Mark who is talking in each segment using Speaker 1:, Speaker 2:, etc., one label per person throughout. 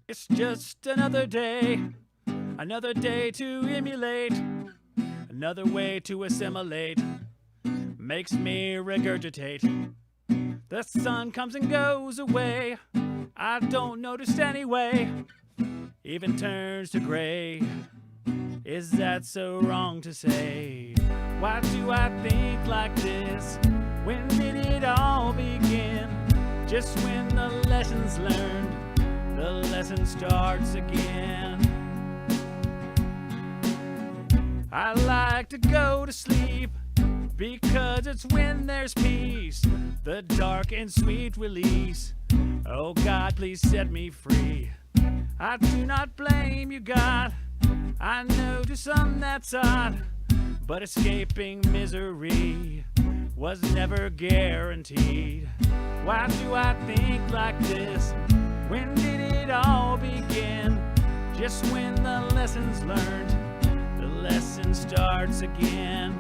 Speaker 1: It's just another day to emulate, another way to assimilate, makes me regurgitate. The sun comes and goes away, I don't notice anyway, even turns to gray. Is that so wrong to say? Why do I think like this? When did it all begin? Just when the lesson's learned, the lesson starts again. I like to go to sleep because it's when there's peace, the dark and sweet release. Oh God, please set me free. I do not blame you, God. I know to some that's odd, but escaping misery was never guaranteed. Why do I think like this? When did it all begin? Just when the lesson's learned, the lesson starts again.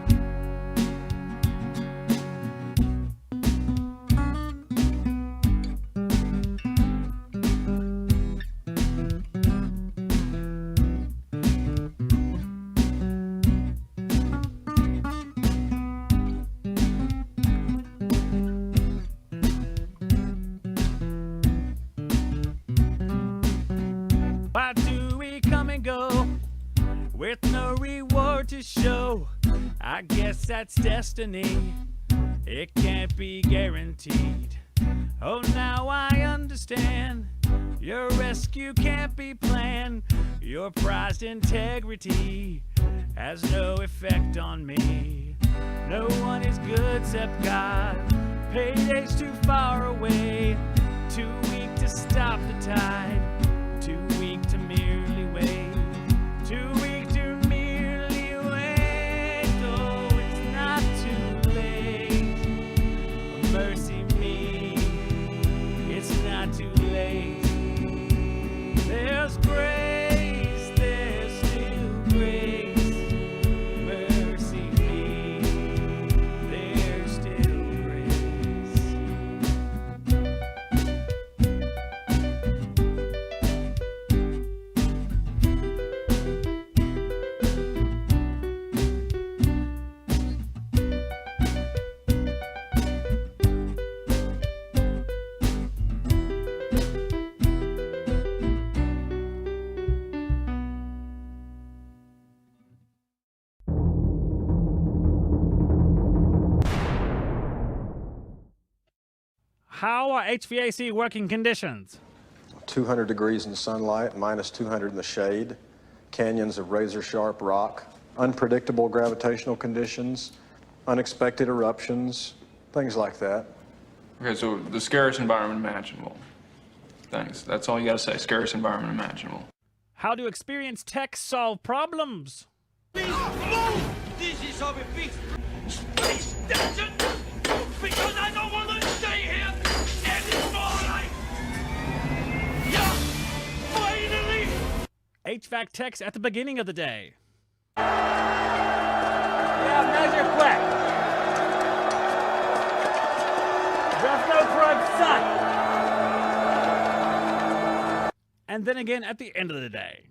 Speaker 1: Why do we come and go with no reward to show? I guess that's destiny, it can't be guaranteed. Oh, now I understand, your rescue can't be planned. Your prized integrity has no effect on me. No one is good except God, payday's too far away, too weak to stop the tide, too weak to merely wait, too weak to merely wait. Oh, it's not too late. Mercy me, it's not too late. There's grace, there's still grace. Mercy me, there's still grace. How are HVAC working conditions?
Speaker 2: 200 degrees in sunlight, minus 200 in the shade, canyons of razor-sharp rock, unpredictable gravitational conditions, unexpected eruptions, things like that.
Speaker 3: Okay, so the scariest environment imaginable. Thanks. That's all you gotta say. Scariest environment imaginable.
Speaker 1: How do experienced techs solve problems?
Speaker 4: Please move! This is how we fix space station! Because I don't want to stay here anymore! Yeah! Finally!
Speaker 1: HVAC techs at the beginning of the day. Yeah, measure quick. Just no crud, son. And then again at the end of the day.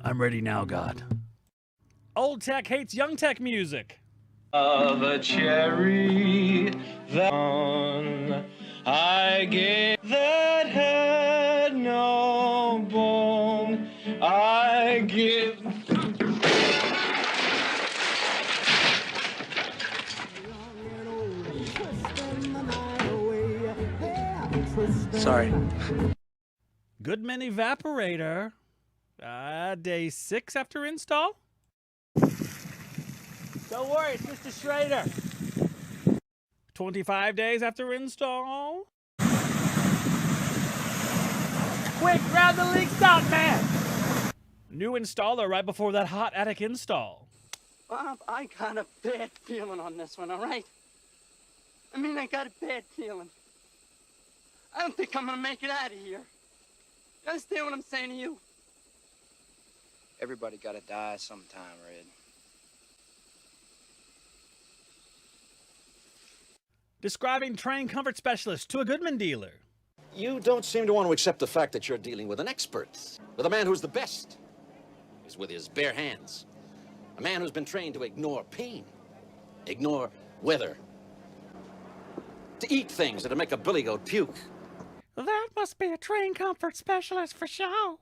Speaker 1: I'm ready now, God. Old tech hates young tech music.
Speaker 4: Of a cherry that on I gave that had no bone. I give.
Speaker 5: Sorry.
Speaker 1: Goodman evaporator. Day 6 after install? Don't worry, it's Mr. Schrader. 25 days after install? Quick, grab the leak stop, man! New installer right before that hot attic install.
Speaker 6: Bob, I got a bad feeling on this one, all right? I mean, I got a bad feeling. I don't think I'm gonna make it out of here. You understand what I'm saying to you?
Speaker 5: Everybody gotta die sometime, Red.
Speaker 1: Describing train comfort specialist to a Goodman dealer.
Speaker 7: You don't seem to want to accept the fact that you're dealing with an expert, with a man who's the best. He's with his bare hands. A man who's been trained to ignore pain, ignore weather, to eat things that'll make a billy goat puke.
Speaker 1: That must be a train comfort specialist for sure.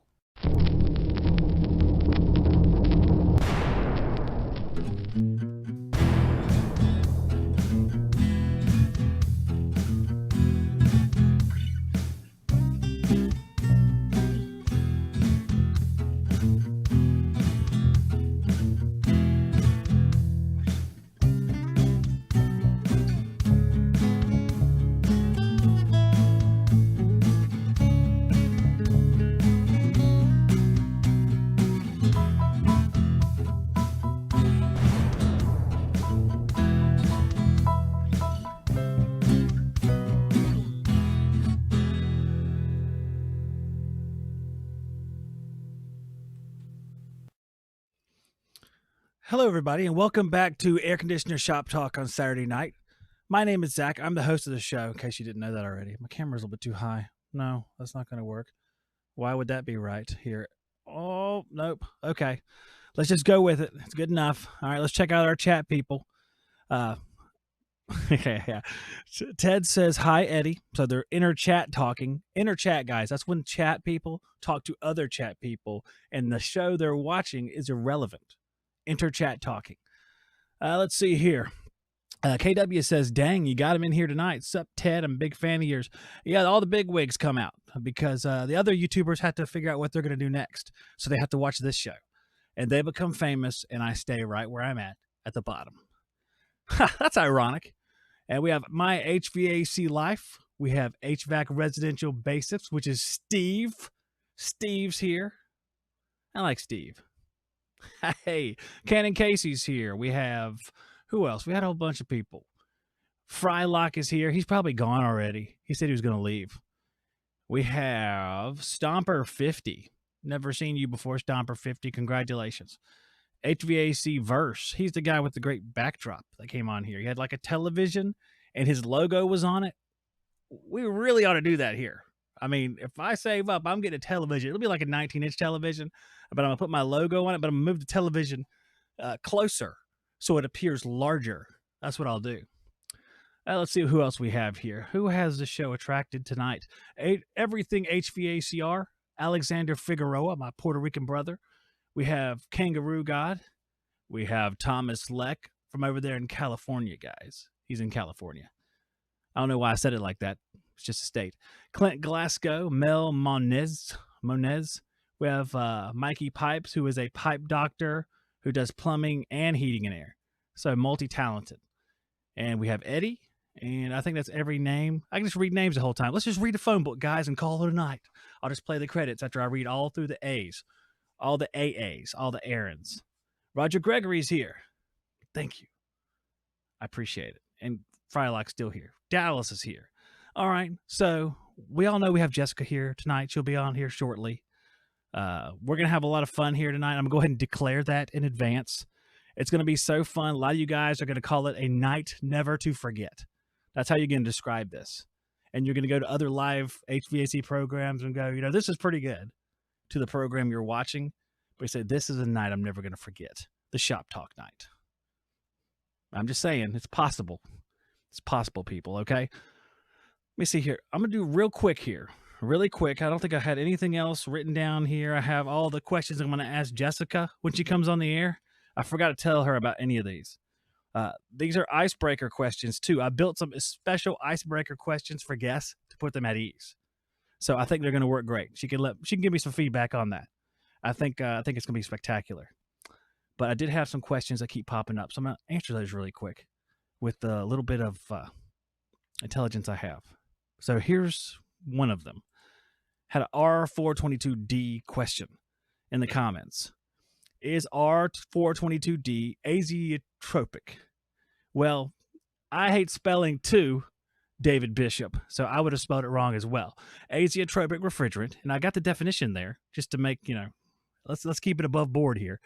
Speaker 1: Hello, everybody, and welcome back to Air Conditioner Shop Talk on Saturday night. My name is Zach. I'm the host of the show, in case you didn't know that already. My camera's a little bit too high. No, that's not going to work. Why would that be right here? Oh, nope. Okay. Let's just go with it. It's good enough. All right, let's check out our chat people. Yeah. Ted says, hi, Eddie. So they're inner chat talking. Inner chat, guys. That's when chat people talk to other chat people, and the show they're watching is irrelevant. Inter-chat talking. Let's see here. KW says, dang, you got him in here tonight. Sup, Ted? I'm a big fan of yours. Yeah, all the big wigs come out because the other YouTubers have to figure out what they're going to do next. So they have to watch this show. And they become famous, and I stay right where I'm at the bottom. That's ironic. And we have My HVAC Life. We have HVAC Residential Basics, which is Steve. Steve's here. I like Steve. Hey, Cannon Casey's here. We have, who else? We had a whole bunch of people. Frylock is here. He's probably gone already. He said he was going to leave. We have Stomper50. Never seen you before, Stomper50. Congratulations. HVAC Verse. He's the guy with the great backdrop that came on here. He had like a television and his logo was on it. We really ought to do that here. I mean, if I save up, I'm getting a television. It'll be like a 19-inch television, but I'm going to put my logo on it, but I'm going to move the television closer so it appears larger. That's what I'll do. Let's see who else we have here. Who has the show attracted tonight? Everything HVACR. Alexander Figueroa, my Puerto Rican brother. We have Kangaroo God. We have Thomas Leck from over there in California, guys. He's in California. I don't know why I said it like that. It's just a state. Clint Glasgow, Mel Monez. We have Mikey Pipes, who is a pipe doctor who does plumbing and heating and air. So multi-talented. And we have Eddie, and I think that's every name. I can just read names the whole time. Let's just read the phone book, guys, and call it a night. I'll just play the credits after I read all through the A's, all the AAs, all the errands. Roger Gregory's here. Thank you. I appreciate it. And Frylock's still here. Dallas is here. All right, so we all know we have Jessica here tonight. She'll be on here shortly. We're going to have a lot of fun here tonight. I'm going to go ahead and declare that in advance. It's going to be so fun. A lot of you guys are going to call it a night never to forget. That's how you're going to describe this. And you're going to go to other live HVAC programs and go, this is pretty good, to the program you're watching. But you say, this is a night I'm never going to forget. The Shop Talk night. I'm just saying, it's possible. It's possible, people, okay? Let me see here. I'm going to do real quick here. Really quick. I don't think I had anything else written down here. I have all the questions I'm going to ask Jessica when she comes on the air. I forgot to tell her about any of these. These are icebreaker questions, too. I built some special icebreaker questions for guests to put them at ease. So I think they're going to work great. She can give me some feedback on that. I think it's going to be spectacular. But I did have some questions that keep popping up, so I'm going to answer those really quick with a little bit of intelligence I have. So here's one of them. Had an R422D question in the comments. Is R422D azeotropic? Well, I hate spelling too, David Bishop, so I would have spelled it wrong as well. Azeotropic refrigerant, and I got the definition there just to make, let's keep it above board here.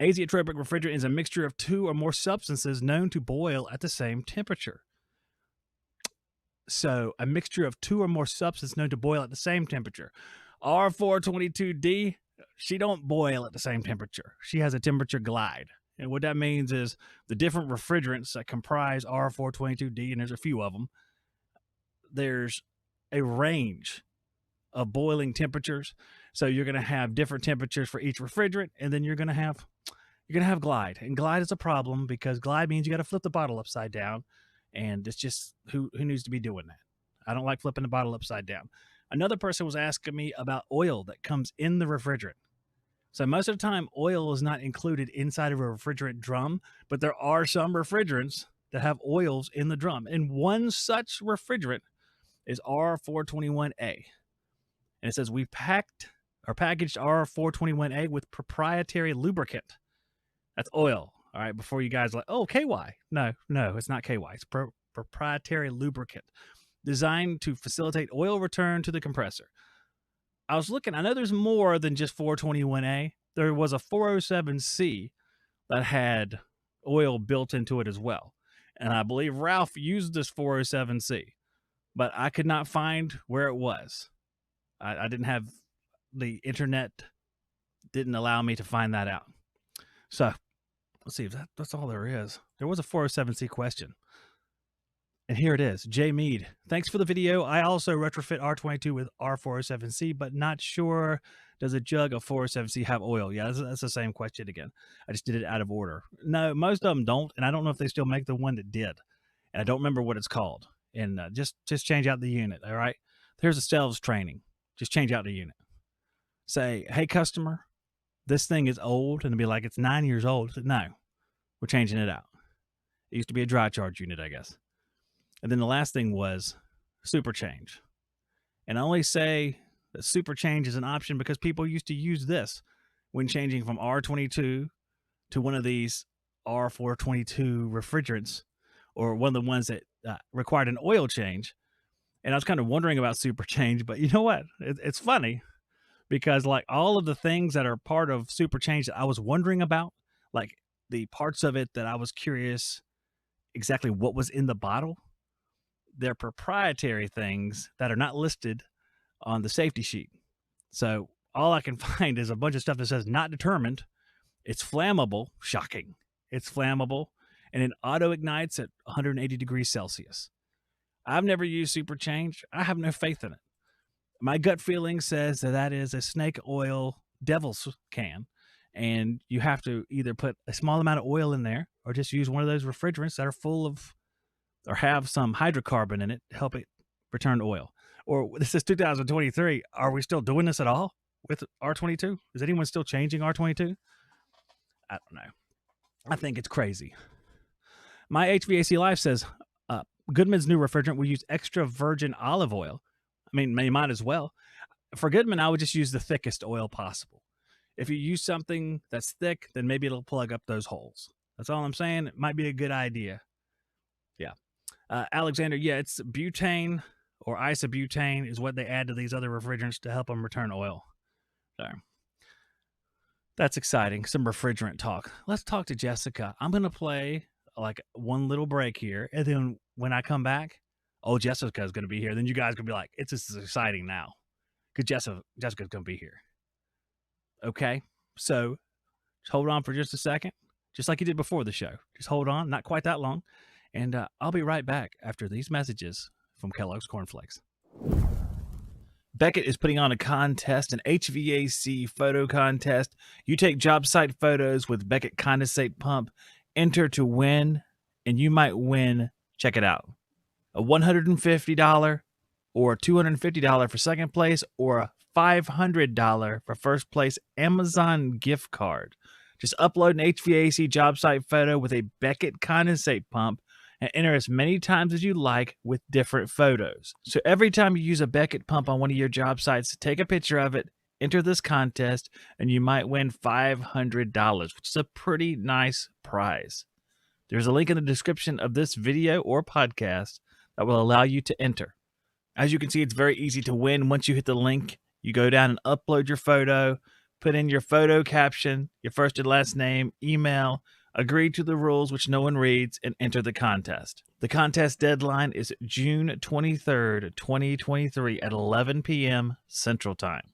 Speaker 1: Azeotropic refrigerant is a mixture of two or more substances known to boil at the same temperature. So a mixture of two or more substances known to boil at the same temperature. R422D, she don't boil at the same temperature. She has a temperature glide. And what that means is the different refrigerants that comprise R422D, and there's a few of them, there's a range of boiling temperatures. So you're going to have different temperatures for each refrigerant, and then you're going to have glide. And glide is a problem because glide means you got to flip the bottle upside down, and it's just who needs to be doing that? I don't like flipping the bottle upside down. Another person was asking me about oil that comes in the refrigerant. So most of the time, oil is not included inside of a refrigerant drum, but there are some refrigerants that have oils in the drum. And one such refrigerant is R421A. And it says we packaged R421A with proprietary lubricant. That's oil. All right. Before you guys are like, oh, KY. No, it's not KY. It's proprietary lubricant designed to facilitate oil return to the compressor. I was looking, I know there's more than just 421A. There was a 407C that had oil built into it as well. And I believe Ralph used this 407C, but I could not find where it was. I didn't have the internet, didn't allow me to find that out. So let's see if that's all there is. There was a 407C question. And here it is. Jay Mead, thanks for the video. I also retrofit R22 with R407C, but not sure, does a jug of 407C have oil? Yeah, that's the same question again. I just did it out of order. No, most of them don't, and I don't know if they still make the one that did. And I don't remember what it's called. And just change out the unit, all right? Here's a sales training. Just change out the unit. Say, hey, customer, this thing is old. And it'll be like, it's 9 years old. Said, no, we're changing it out. It used to be a dry charge unit, I guess. And then the last thing was super change. And I only say that super change is an option because people used to use this when changing from R22 to one of these R422 refrigerants, or one of the ones that required an oil change. And I was kind of wondering about super change, but you know what? It's funny because like all of the things that are part of super change that I was wondering about, like the parts of it that I was curious exactly what was in the bottle, they're proprietary things that are not listed on the safety sheet. So all I can find is a bunch of stuff that says not determined. It's flammable. Shocking. It's flammable. And it auto ignites at 180 degrees Celsius. I've never used super change. I have no faith in it. My gut feeling says that is a snake oil devil's can. And you have to either put a small amount of oil in there or just use one of those refrigerants that are full of or have some hydrocarbon in it to help it return to oil. Or this is 2023. Are we still doing this at all with R22? Is anyone still changing R22? I don't know. I think it's crazy. My HVAC Life says Goodman's new refrigerant will use extra virgin olive oil. I mean, you might as well. For Goodman, I would just use the thickest oil possible. If you use something that's thick, then maybe it'll plug up those holes. That's all I'm saying. It might be a good idea. Yeah. Alexander, yeah, it's butane or isobutane is what they add to these other refrigerants to help them return oil. So that's exciting. Some refrigerant talk. Let's talk to Jessica. I'm going to play like one little break here. And then when I come back, oh, Jessica's going to be here. Then you guys going to be like, it's just exciting now because Jessica's going to be here. Okay. So just hold on for just a second, just like you did before the show. Just hold on. Not quite that long. And I'll be right back after these messages from Kellogg's Corn Flakes. Beckett is putting on a contest, an HVAC photo contest. You take job site photos with Beckett condensate pump, enter to win, and you might win, check it out, a $150 or $250 for second place or a $500 for first place Amazon gift card. Just upload an HVAC job site photo with a Beckett condensate pump and enter as many times as you like with different photos. So every time you use a Beckett pump on one of your job sites, take a picture of it, enter this contest, and you might win $500, which is a pretty nice prize. There's a link in the description of this video or podcast that will allow you to enter. As you can see, it's very easy to win. Once you hit the link, you go down and upload your photo, put in your photo caption, your first and last name, email, Agree to the rules which no one reads and enter the contest. The contest deadline is June 23rd, 2023 at 11 p.m. Central Time.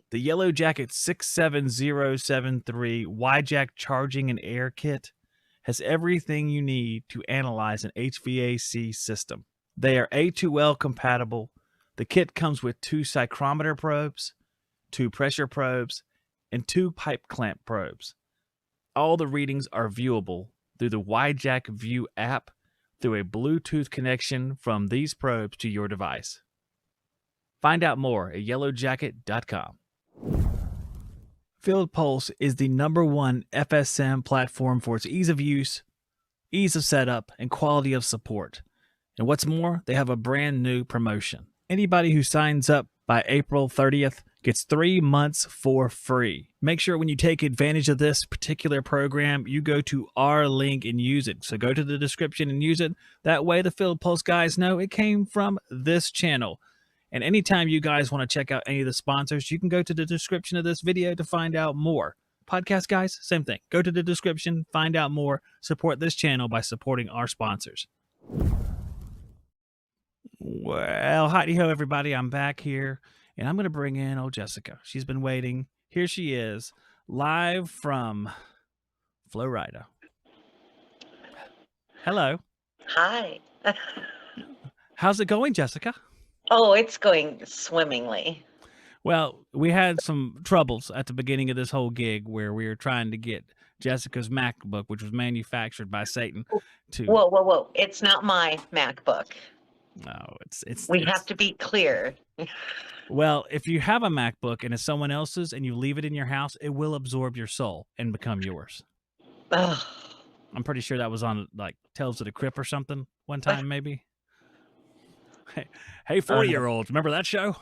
Speaker 1: The Yellow Jacket 67073 YJack Charging and Air Kit has everything you need to analyze an HVAC system. They are A2L compatible. The kit comes with 2 psychrometer probes, 2 pressure probes, and 2 pipe clamp probes. All the readings are viewable through the YJack View app through a Bluetooth connection from these probes to your device. Find out more at yellowjacket.com. Field Pulse is the #1 FSM platform for its ease of use, ease of setup, and quality of support. And what's more, they have a brand new promotion. Anybody who signs up by April 30th gets 3 months for free. Make sure when you take advantage of this particular program, you go to our link and use it. So go to the description and use it. That way the Field Pulse guys know it came from this channel. And anytime you guys want to check out any of the sponsors, you can go to the description of this video to find out more. Podcast guys, same thing. Go to the description, find out more, support this channel by supporting our sponsors. Well, hi-ho, everybody. I'm back here, and I'm going to bring in old Jessica. She's been waiting. Here she is, live from Florida. Hello.
Speaker 8: Hi.
Speaker 1: How's it going, Jessica?
Speaker 8: Oh, it's going swimmingly.
Speaker 1: Well, we had some troubles at the beginning of this whole gig where we were trying to get Jessica's MacBook, which was manufactured by Satan, to...
Speaker 8: Whoa. It's not my MacBook.
Speaker 1: No, it's
Speaker 8: We have to be clear.
Speaker 1: Well, if you have a MacBook and it's someone else's and you leave it in your house, it will absorb your soul and become yours.
Speaker 8: Ugh.
Speaker 1: I'm pretty sure that was on like Tales of the Crypt or something one time, maybe. Hey, 40-year-olds, remember that show?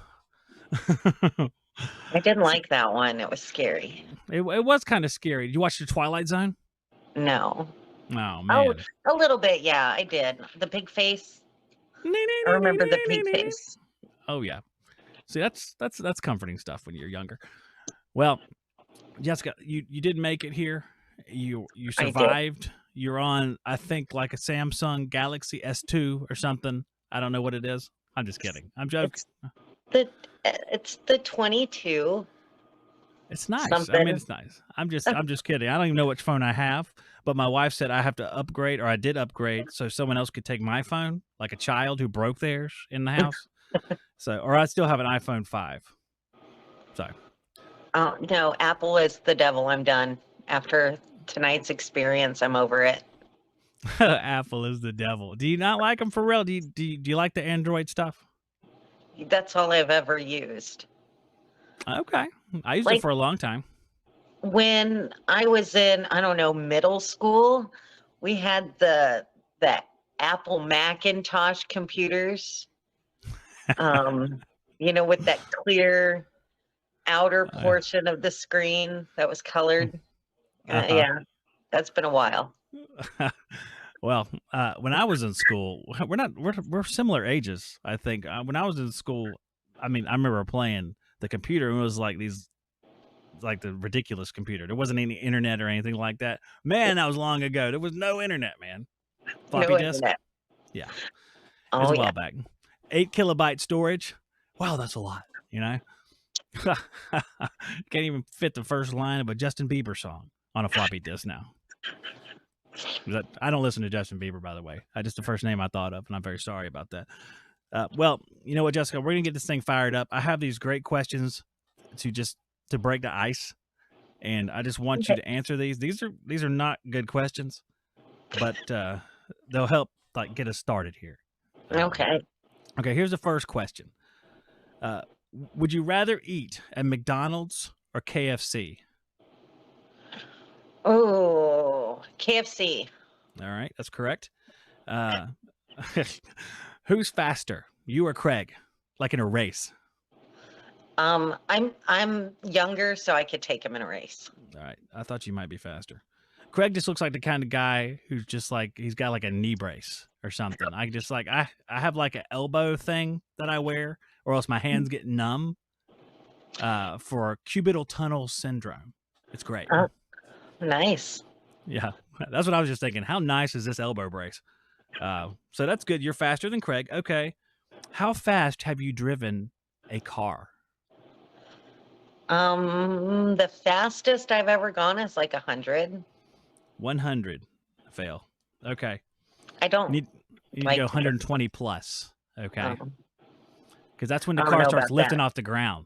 Speaker 8: I didn't like that one. It was scary.
Speaker 1: It was kind of scary. Did you watch The Twilight Zone?
Speaker 8: No.
Speaker 1: Oh, man.
Speaker 8: Oh, a little bit. Yeah, I did. The pig face. I remember the pig face.
Speaker 1: Oh, yeah. See, that's comforting stuff when you're younger. Well, Jessica, you did make it here. You survived. You're on, I think, like a Samsung Galaxy S2 or something. I don't know what it is. I'm just kidding. I'm joking.
Speaker 8: It's the 22.
Speaker 1: It's nice.
Speaker 8: Something.
Speaker 1: I mean, it's nice. I'm just kidding. I don't even know which phone I have, but my wife said I have to upgrade, or I did upgrade, so someone else could take my phone, like a child who broke theirs in the house. Or I still have an iPhone 5. So.
Speaker 8: Oh, no, Apple is the devil. I'm done. After tonight's experience, I'm over it.
Speaker 1: Apple is the devil. Do you not like them for real? Do you like the Android stuff?
Speaker 8: That's all I've ever used.
Speaker 1: Okay. I used it for a long time.
Speaker 8: When I was in, I don't know, middle school, we had the Apple Macintosh computers, with that clear outer portion of the screen that was colored. Yeah, that's been a while.
Speaker 1: Well, when I was in school, we're similar ages, I think. When I was in school, I mean, I remember playing the computer, and it was like the ridiculous computer. There wasn't any internet or anything like that. Man, that was long ago. There was no internet, man. Floppy disk.
Speaker 8: Internet.
Speaker 1: Yeah. It
Speaker 8: Oh,
Speaker 1: was a
Speaker 8: yeah.
Speaker 1: while back. 8 kilobyte storage. Wow, that's a lot, Can't even fit the first line of a Justin Bieber song on a floppy disk now. I don't listen to Justin Bieber, by the way. Just the first name I thought of, and I'm very sorry about that. Well, you know what, Jessica? We're going to get this thing fired up. I have these great questions to break the ice, and I just want you to answer these. These are not good questions, but they'll help get us started here.
Speaker 8: Okay.
Speaker 1: Okay, here's the first question. Would you rather eat at McDonald's or KFC?
Speaker 8: Oh, KFC.
Speaker 1: All right, that's correct. Who's faster, you or Craig? Like in a race?
Speaker 8: I'm younger, so I could take him in a race.
Speaker 1: All right, I thought you might be faster. Craig just looks like the kind of guy who's just he's got like a knee brace or something. I just I have like an elbow thing that I wear, or else my hands get numb. For cubital tunnel syndrome. It's great.
Speaker 8: Nice.
Speaker 1: Yeah, that's what I was just thinking. How nice is this elbow brace? So that's good. You're faster than Craig. Okay. How fast have you driven a car?
Speaker 8: The fastest I've ever gone is like 100.
Speaker 1: 100. Fail. Okay.
Speaker 8: I
Speaker 1: You
Speaker 8: don't
Speaker 1: need, you need to
Speaker 8: like
Speaker 1: go
Speaker 8: to
Speaker 1: 120 plus. Okay.
Speaker 8: um,
Speaker 1: Because that's when the
Speaker 8: I don't
Speaker 1: car
Speaker 8: know
Speaker 1: starts
Speaker 8: about
Speaker 1: lifting
Speaker 8: that.
Speaker 1: off the ground.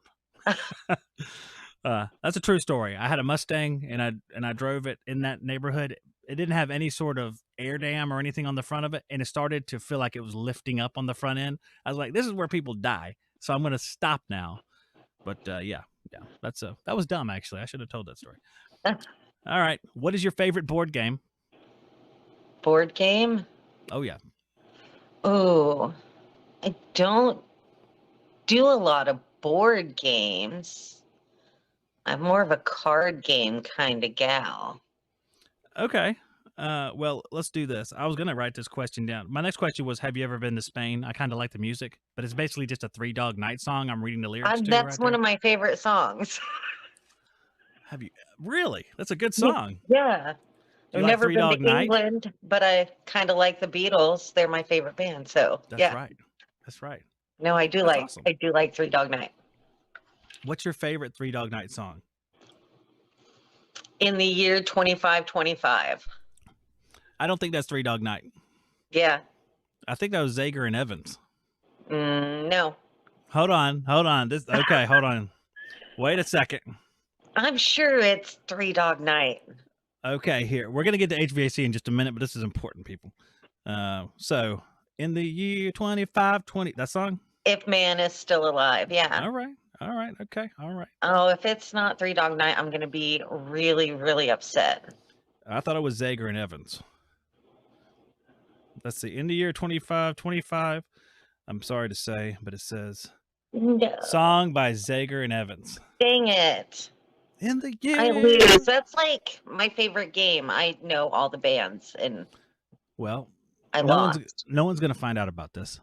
Speaker 1: That's a true story. I had a Mustang and I drove it in that neighborhood. It didn't have any sort of air dam or anything on the front of it, and it started to feel like it was lifting up on the front end. I was like, "This is where people die," so I'm going to stop now. But yeah, that was dumb. Actually, I should have told that story. All right, what is your favorite board game?
Speaker 8: Board game?
Speaker 1: Oh yeah,
Speaker 8: Ooh, I don't do a lot of board games. I'm more of a card game kind of gal.
Speaker 1: okay. Well, let's do this. I was going to write this question down. My next question was, have you ever been to Spain? I kind of like the music, but it's basically just a Three Dog Night song. I'm reading the lyrics to
Speaker 8: That's
Speaker 1: right
Speaker 8: one
Speaker 1: there.
Speaker 8: of my favorite songs.
Speaker 1: Have you really? That's a good song.
Speaker 8: Yeah.
Speaker 1: You
Speaker 8: I've
Speaker 1: like
Speaker 8: never
Speaker 1: Three
Speaker 8: been
Speaker 1: Dog
Speaker 8: to
Speaker 1: Night?
Speaker 8: England, but I kind of like the Beatles. They're my favorite band. So
Speaker 1: That's
Speaker 8: yeah.
Speaker 1: right. That's right.
Speaker 8: No, I do
Speaker 1: That's
Speaker 8: like
Speaker 1: awesome.
Speaker 8: I do like Three Dog Night.
Speaker 1: What's your favorite Three Dog Night song?
Speaker 8: In the year 2525.
Speaker 1: I don't think that's Three Dog Night.
Speaker 8: Yeah.
Speaker 1: I think that was Zager and Evans.
Speaker 8: No.
Speaker 1: Hold on. Hold on. Wait a second.
Speaker 8: I'm sure it's Three Dog Night.
Speaker 1: Okay, here. We're going to get to HVAC in just a minute, but this is important, people. So, in the year 2520, that song?
Speaker 8: If man is still alive. Yeah.
Speaker 1: All right. Okay. All right.
Speaker 8: Oh, if it's not Three Dog Night, I'm going to be really, really upset.
Speaker 1: I thought it was Zager and Evans. Let's see. In the year 2525, I'm sorry to say, but it says
Speaker 8: No.
Speaker 1: song by Zager and Evans.
Speaker 8: Dang it.
Speaker 1: In the year.
Speaker 8: I lose. That's like my favorite game. I know all the bands and
Speaker 1: Well,
Speaker 8: I
Speaker 1: no
Speaker 8: lost.
Speaker 1: one's going to find out about this.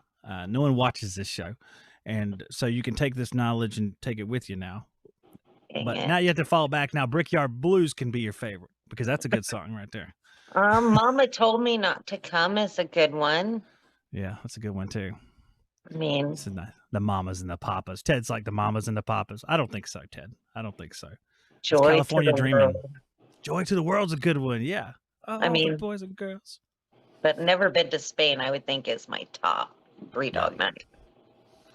Speaker 1: No one watches this show. And so you can take this knowledge and take it with you now.
Speaker 8: Dang
Speaker 1: But
Speaker 8: it.
Speaker 1: now you have to fall back. Now Brickyard Blues can be your favorite because that's a good song right there.
Speaker 8: Mama Told Me Not to Come is a good one.
Speaker 1: Yeah, that's a good one too.
Speaker 8: I mean,
Speaker 1: This is not the mamas and the papas. Ted's like the mamas and the papas. I don't think so, Ted. I don't think so.
Speaker 8: Joy
Speaker 1: California
Speaker 8: to the
Speaker 1: Dreamin'.
Speaker 8: World,
Speaker 1: Joy to the World's a good one. Yeah. Oh,
Speaker 8: I mean-
Speaker 1: the boys and girls.
Speaker 8: but never been to Spain. I would think is my top Three Dog Night.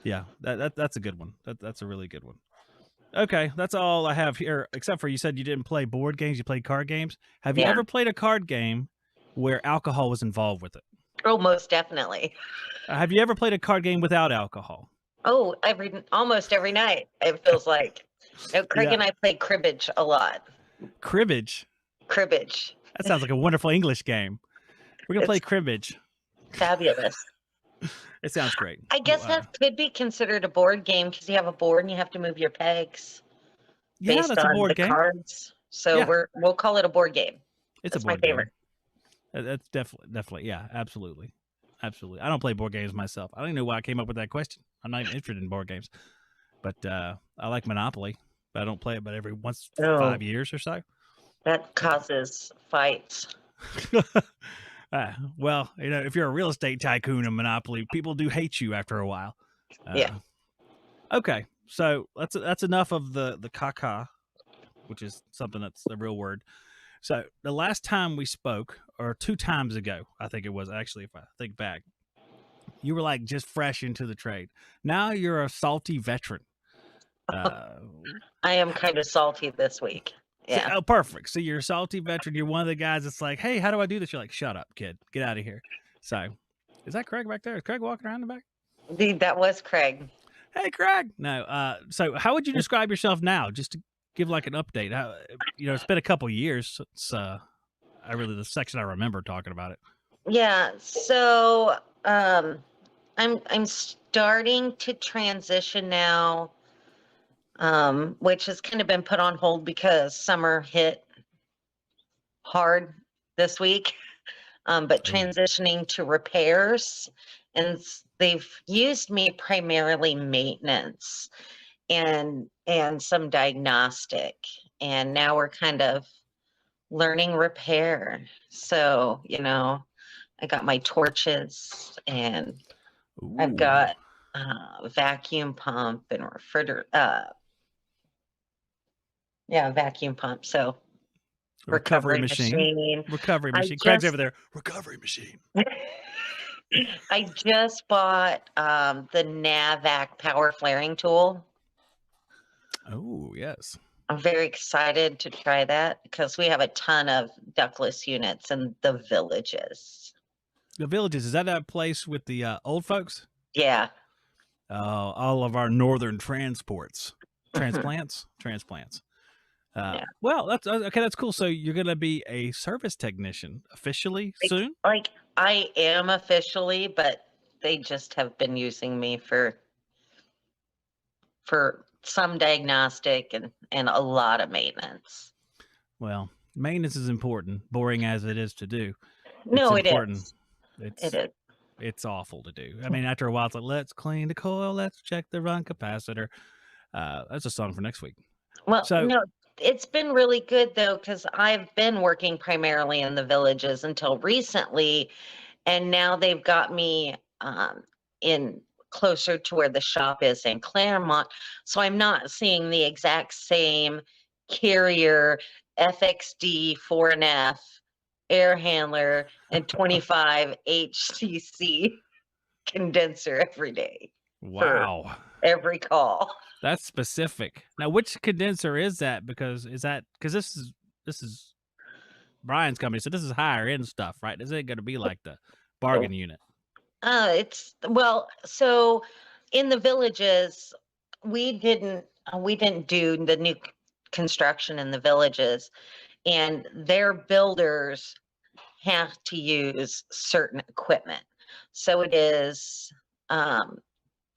Speaker 1: Yeah, that's a good one. That's a really good one. Okay, that's all I have here. Except for you said you didn't play board games, you played card games. Have you
Speaker 8: Yeah.
Speaker 1: ever played a card game where alcohol was involved with it?
Speaker 8: Oh, most definitely.
Speaker 1: Have you ever played a card game without alcohol?
Speaker 8: Oh, almost every night. It feels like. No, Craig
Speaker 1: Yeah.
Speaker 8: and I play cribbage a lot.
Speaker 1: Cribbage.
Speaker 8: Cribbage,
Speaker 1: That sounds like a wonderful English game. We're gonna play
Speaker 8: It's-
Speaker 1: cribbage.
Speaker 8: fabulous.
Speaker 1: It sounds great.
Speaker 8: I guess
Speaker 1: Wow.
Speaker 8: that could be considered a board game because you have a board and you have to move your pegs
Speaker 1: Yeah,
Speaker 8: based
Speaker 1: that's
Speaker 8: on
Speaker 1: a board
Speaker 8: the
Speaker 1: game.
Speaker 8: cards. So
Speaker 1: Yeah.
Speaker 8: we'll call it a board game.
Speaker 1: It's
Speaker 8: That's
Speaker 1: a
Speaker 8: my
Speaker 1: board game.
Speaker 8: favorite.
Speaker 1: That's definitely, yeah, absolutely. I don't play board games myself. I don't even know why I came up with that question. I'm not even interested in board games, but I like Monopoly. But I don't play it, but every once
Speaker 8: Oh.
Speaker 1: 5 years or so.
Speaker 8: That causes fights.
Speaker 1: Well, if you're a real estate tycoon in Monopoly, people do hate you after a while.
Speaker 8: Yeah.
Speaker 1: Okay, so that's enough of the caca, which is something that's a real word. So the last time we spoke, or 2 times ago, I think it was actually, if I think back, you were like just fresh into the trade. Now you're a salty veteran.
Speaker 8: I am kind of salty this week. Yeah.
Speaker 1: Oh, perfect. So you're a salty veteran. You're one of the guys that's like, hey, how do I do this? You're like, shut up, kid. Get out of here. So is that Craig back there? Is Craig walking around the back?
Speaker 8: That was Craig.
Speaker 1: Hey, Craig. No. So how would you describe yourself now? Just to give like an update. How, it's been a couple years since the section I remember talking about it.
Speaker 8: Yeah. So I'm starting to transition now, which has kind of been put on hold because summer hit hard this week. But transitioning to repairs, and they've used me primarily maintenance and some diagnostic, and now we're kind of learning repair. So, I got my torches and I've
Speaker 1: Ooh.
Speaker 8: got vacuum pump and vacuum pump. So
Speaker 1: Recovery machine. Recovery
Speaker 8: I
Speaker 1: machine. Craig's
Speaker 8: just
Speaker 1: over there. Recovery machine.
Speaker 8: I just bought the NAVAC power flaring tool.
Speaker 1: Oh, yes.
Speaker 8: I'm very excited to try that because we have a ton of ductless units in the villages.
Speaker 1: The Villages, is that place with the old folks?
Speaker 8: Yeah.
Speaker 1: All of our northern transplants.
Speaker 8: Yeah.
Speaker 1: Well, that's okay. That's cool. So you're going to be a service technician officially soon?
Speaker 8: Like I am officially, but they just have been using me for some diagnostic and a lot of maintenance.
Speaker 1: Well, maintenance is important, boring as it is to do.
Speaker 8: No,
Speaker 1: it's important.
Speaker 8: It is.
Speaker 1: It's awful to do. I mean, after a while, it's like, let's clean the coil, let's check the run capacitor. That's a song for next week.
Speaker 8: Well,
Speaker 1: So-
Speaker 8: no, it's been really good though, because I've been working primarily in the villages until recently, and now they've got me in closer to where the shop is in Claremont. So I'm not seeing the exact same carrier FXD 4NF air handler and 25 HCC condenser every day.
Speaker 1: Wow.
Speaker 8: Every call.
Speaker 1: That's specific. Now, which condenser is that? Because this is Brian's company, so this is higher end stuff, right? This ain't going to be like the bargain unit.
Speaker 8: So in the villages, we didn't do the new construction in the villages, and their builders have to use certain equipment. So it is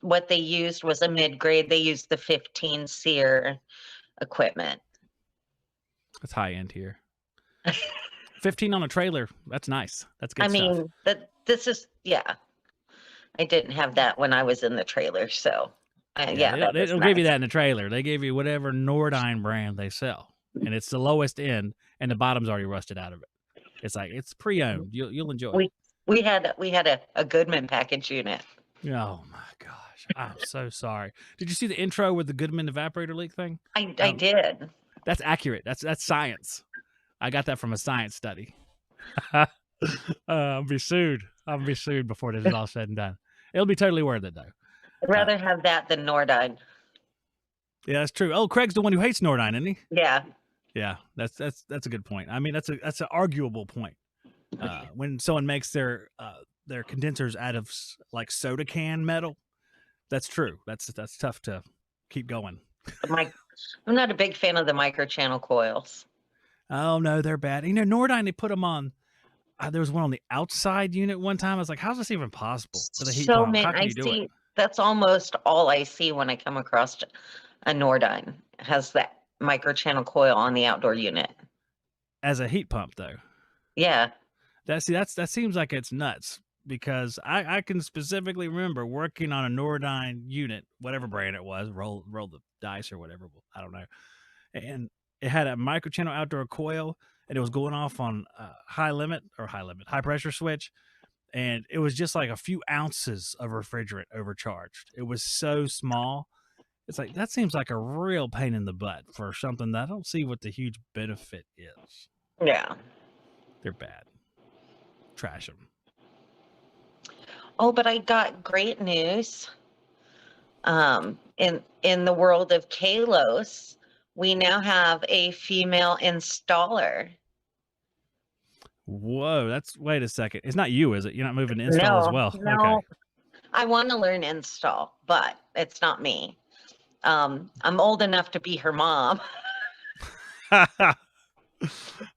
Speaker 8: what they used was a mid-grade. They used the 15 SEER equipment.
Speaker 1: That's high end here. 15 on a trailer. That's nice. That's good
Speaker 8: I
Speaker 1: stuff.
Speaker 8: mean, this is, yeah. I didn't have that when I was in the trailer, so
Speaker 1: they
Speaker 8: that was
Speaker 1: don't give you
Speaker 8: nice.
Speaker 1: that in the trailer. They give you whatever Nordine brand they sell, and it's the lowest end, and the bottom's already rusted out of it. It's like it's pre-owned. You'll enjoy it.
Speaker 8: We had a Goodman package unit.
Speaker 1: Oh my gosh, I'm so sorry. Did you see the intro with the Goodman evaporator leak thing?
Speaker 8: I did.
Speaker 1: That's accurate. That's science. I got that from a science study. I'll be sued. I'll be sued before this is all said and done. It'll be totally worth it though.
Speaker 8: I'd rather have that than Nordine.
Speaker 1: Yeah, that's true. Oh, Craig's the one who hates Nordine, isn't he?
Speaker 8: Yeah.
Speaker 1: Yeah, that's a good point. I mean, that's an arguable point. When someone makes their condensers out of like soda can metal, that's true. That's tough to keep going.
Speaker 8: I'm not a big fan of the microchannel coils.
Speaker 1: Oh no, they're bad. You know, Nordine, they put them on. There was one on the outside unit one time. I was like, how's this even possible? For the heat
Speaker 8: So
Speaker 1: pump?
Speaker 8: many.
Speaker 1: How can
Speaker 8: I
Speaker 1: you do
Speaker 8: see.
Speaker 1: it?
Speaker 8: That's almost all I see when I come across a Nordine. It has that microchannel coil on the outdoor unit.
Speaker 1: As a heat pump, though.
Speaker 8: Yeah.
Speaker 1: That seems like it's nuts because I can specifically remember working on a Nordine unit, whatever brand it was, roll the dice or whatever, I don't know, and it had a microchannel outdoor coil, and it was going off on high pressure switch, and it was just like a few ounces of refrigerant overcharged. It was so small. It's like that seems like a real pain in the butt for something that I don't see what the huge benefit is.
Speaker 8: Yeah.
Speaker 1: They're bad. Trash them.
Speaker 8: Oh, but I got great news. In the world of Kalos, we now have a female installer.
Speaker 1: Whoa, wait a second. It's not you, is it? You're not moving to install as well.
Speaker 8: No.
Speaker 1: Okay.
Speaker 8: I want to learn install, but it's not me. I'm old enough to be her mom.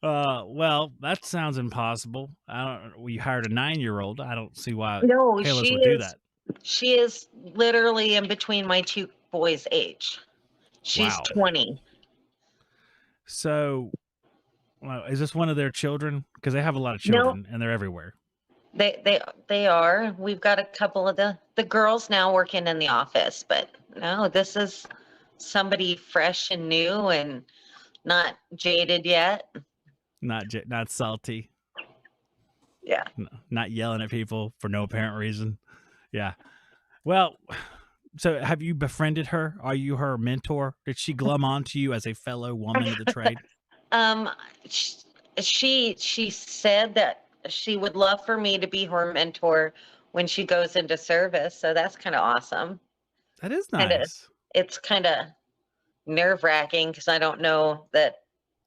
Speaker 1: Well, that sounds impossible. We hired a 9-year-old. I don't see why
Speaker 8: No,
Speaker 1: Kalos would do that.
Speaker 8: She is literally in between my two boys' age. She's
Speaker 1: Wow.
Speaker 8: 20.
Speaker 1: So, well, is this one of their children? Because they have a lot of children and they're everywhere.
Speaker 8: They are. We've got a couple of the girls now working in the office, but no, this is somebody fresh and new and not jaded yet.
Speaker 1: Not salty.
Speaker 8: Yeah.
Speaker 1: Not yelling at people for no apparent reason. Yeah. Well, so have you befriended her? Are you her mentor? Did she glom onto you as a fellow woman of the trade?
Speaker 8: Um, sh- she said that she would love for me to be her mentor when she goes into service. So that's kind of awesome.
Speaker 1: That is
Speaker 8: Kinda,
Speaker 1: nice.
Speaker 8: it's kind of nerve-wracking because I don't know that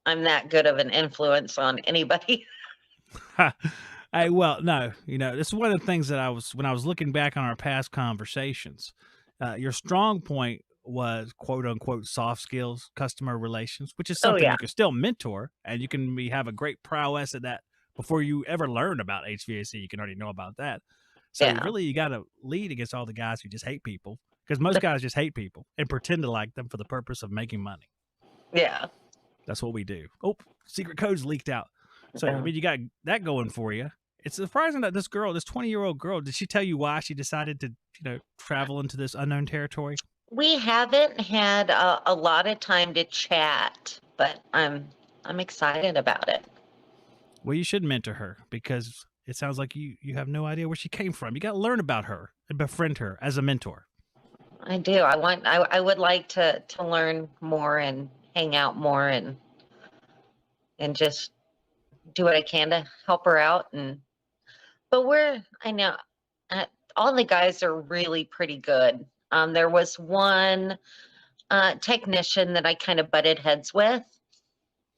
Speaker 8: I'm that good of an influence on anybody.
Speaker 1: Well, no, this is one of the things that when I was looking back on our past conversations, your strong point was quote unquote soft skills, customer relations, which is
Speaker 8: Oh
Speaker 1: something
Speaker 8: yeah,
Speaker 1: you can still mentor and you can have a great prowess at that before you ever learn about HVAC. You can already know about that. So
Speaker 8: yeah,
Speaker 1: really, you got to lead against all the guys who just hate people because most guys just hate people and pretend to like them for the purpose of making money.
Speaker 8: yeah.
Speaker 1: That's what we do. Oh, secret codes leaked out. So, I
Speaker 8: Yeah.
Speaker 1: mean, you got that going for you. It's surprising that this 20-year-old girl, did she tell you why she decided to, travel into this unknown territory?
Speaker 8: We haven't had a lot of time to chat, but I'm excited about it.
Speaker 1: Well, you should mentor her because it sounds like you have no idea where she came from. You got to learn about her and befriend her as a mentor.
Speaker 8: I do. I would like to learn more and hang out more and just do what I can to help her out. But I know all the guys are really pretty good. There was one technician that I kind of butted heads with.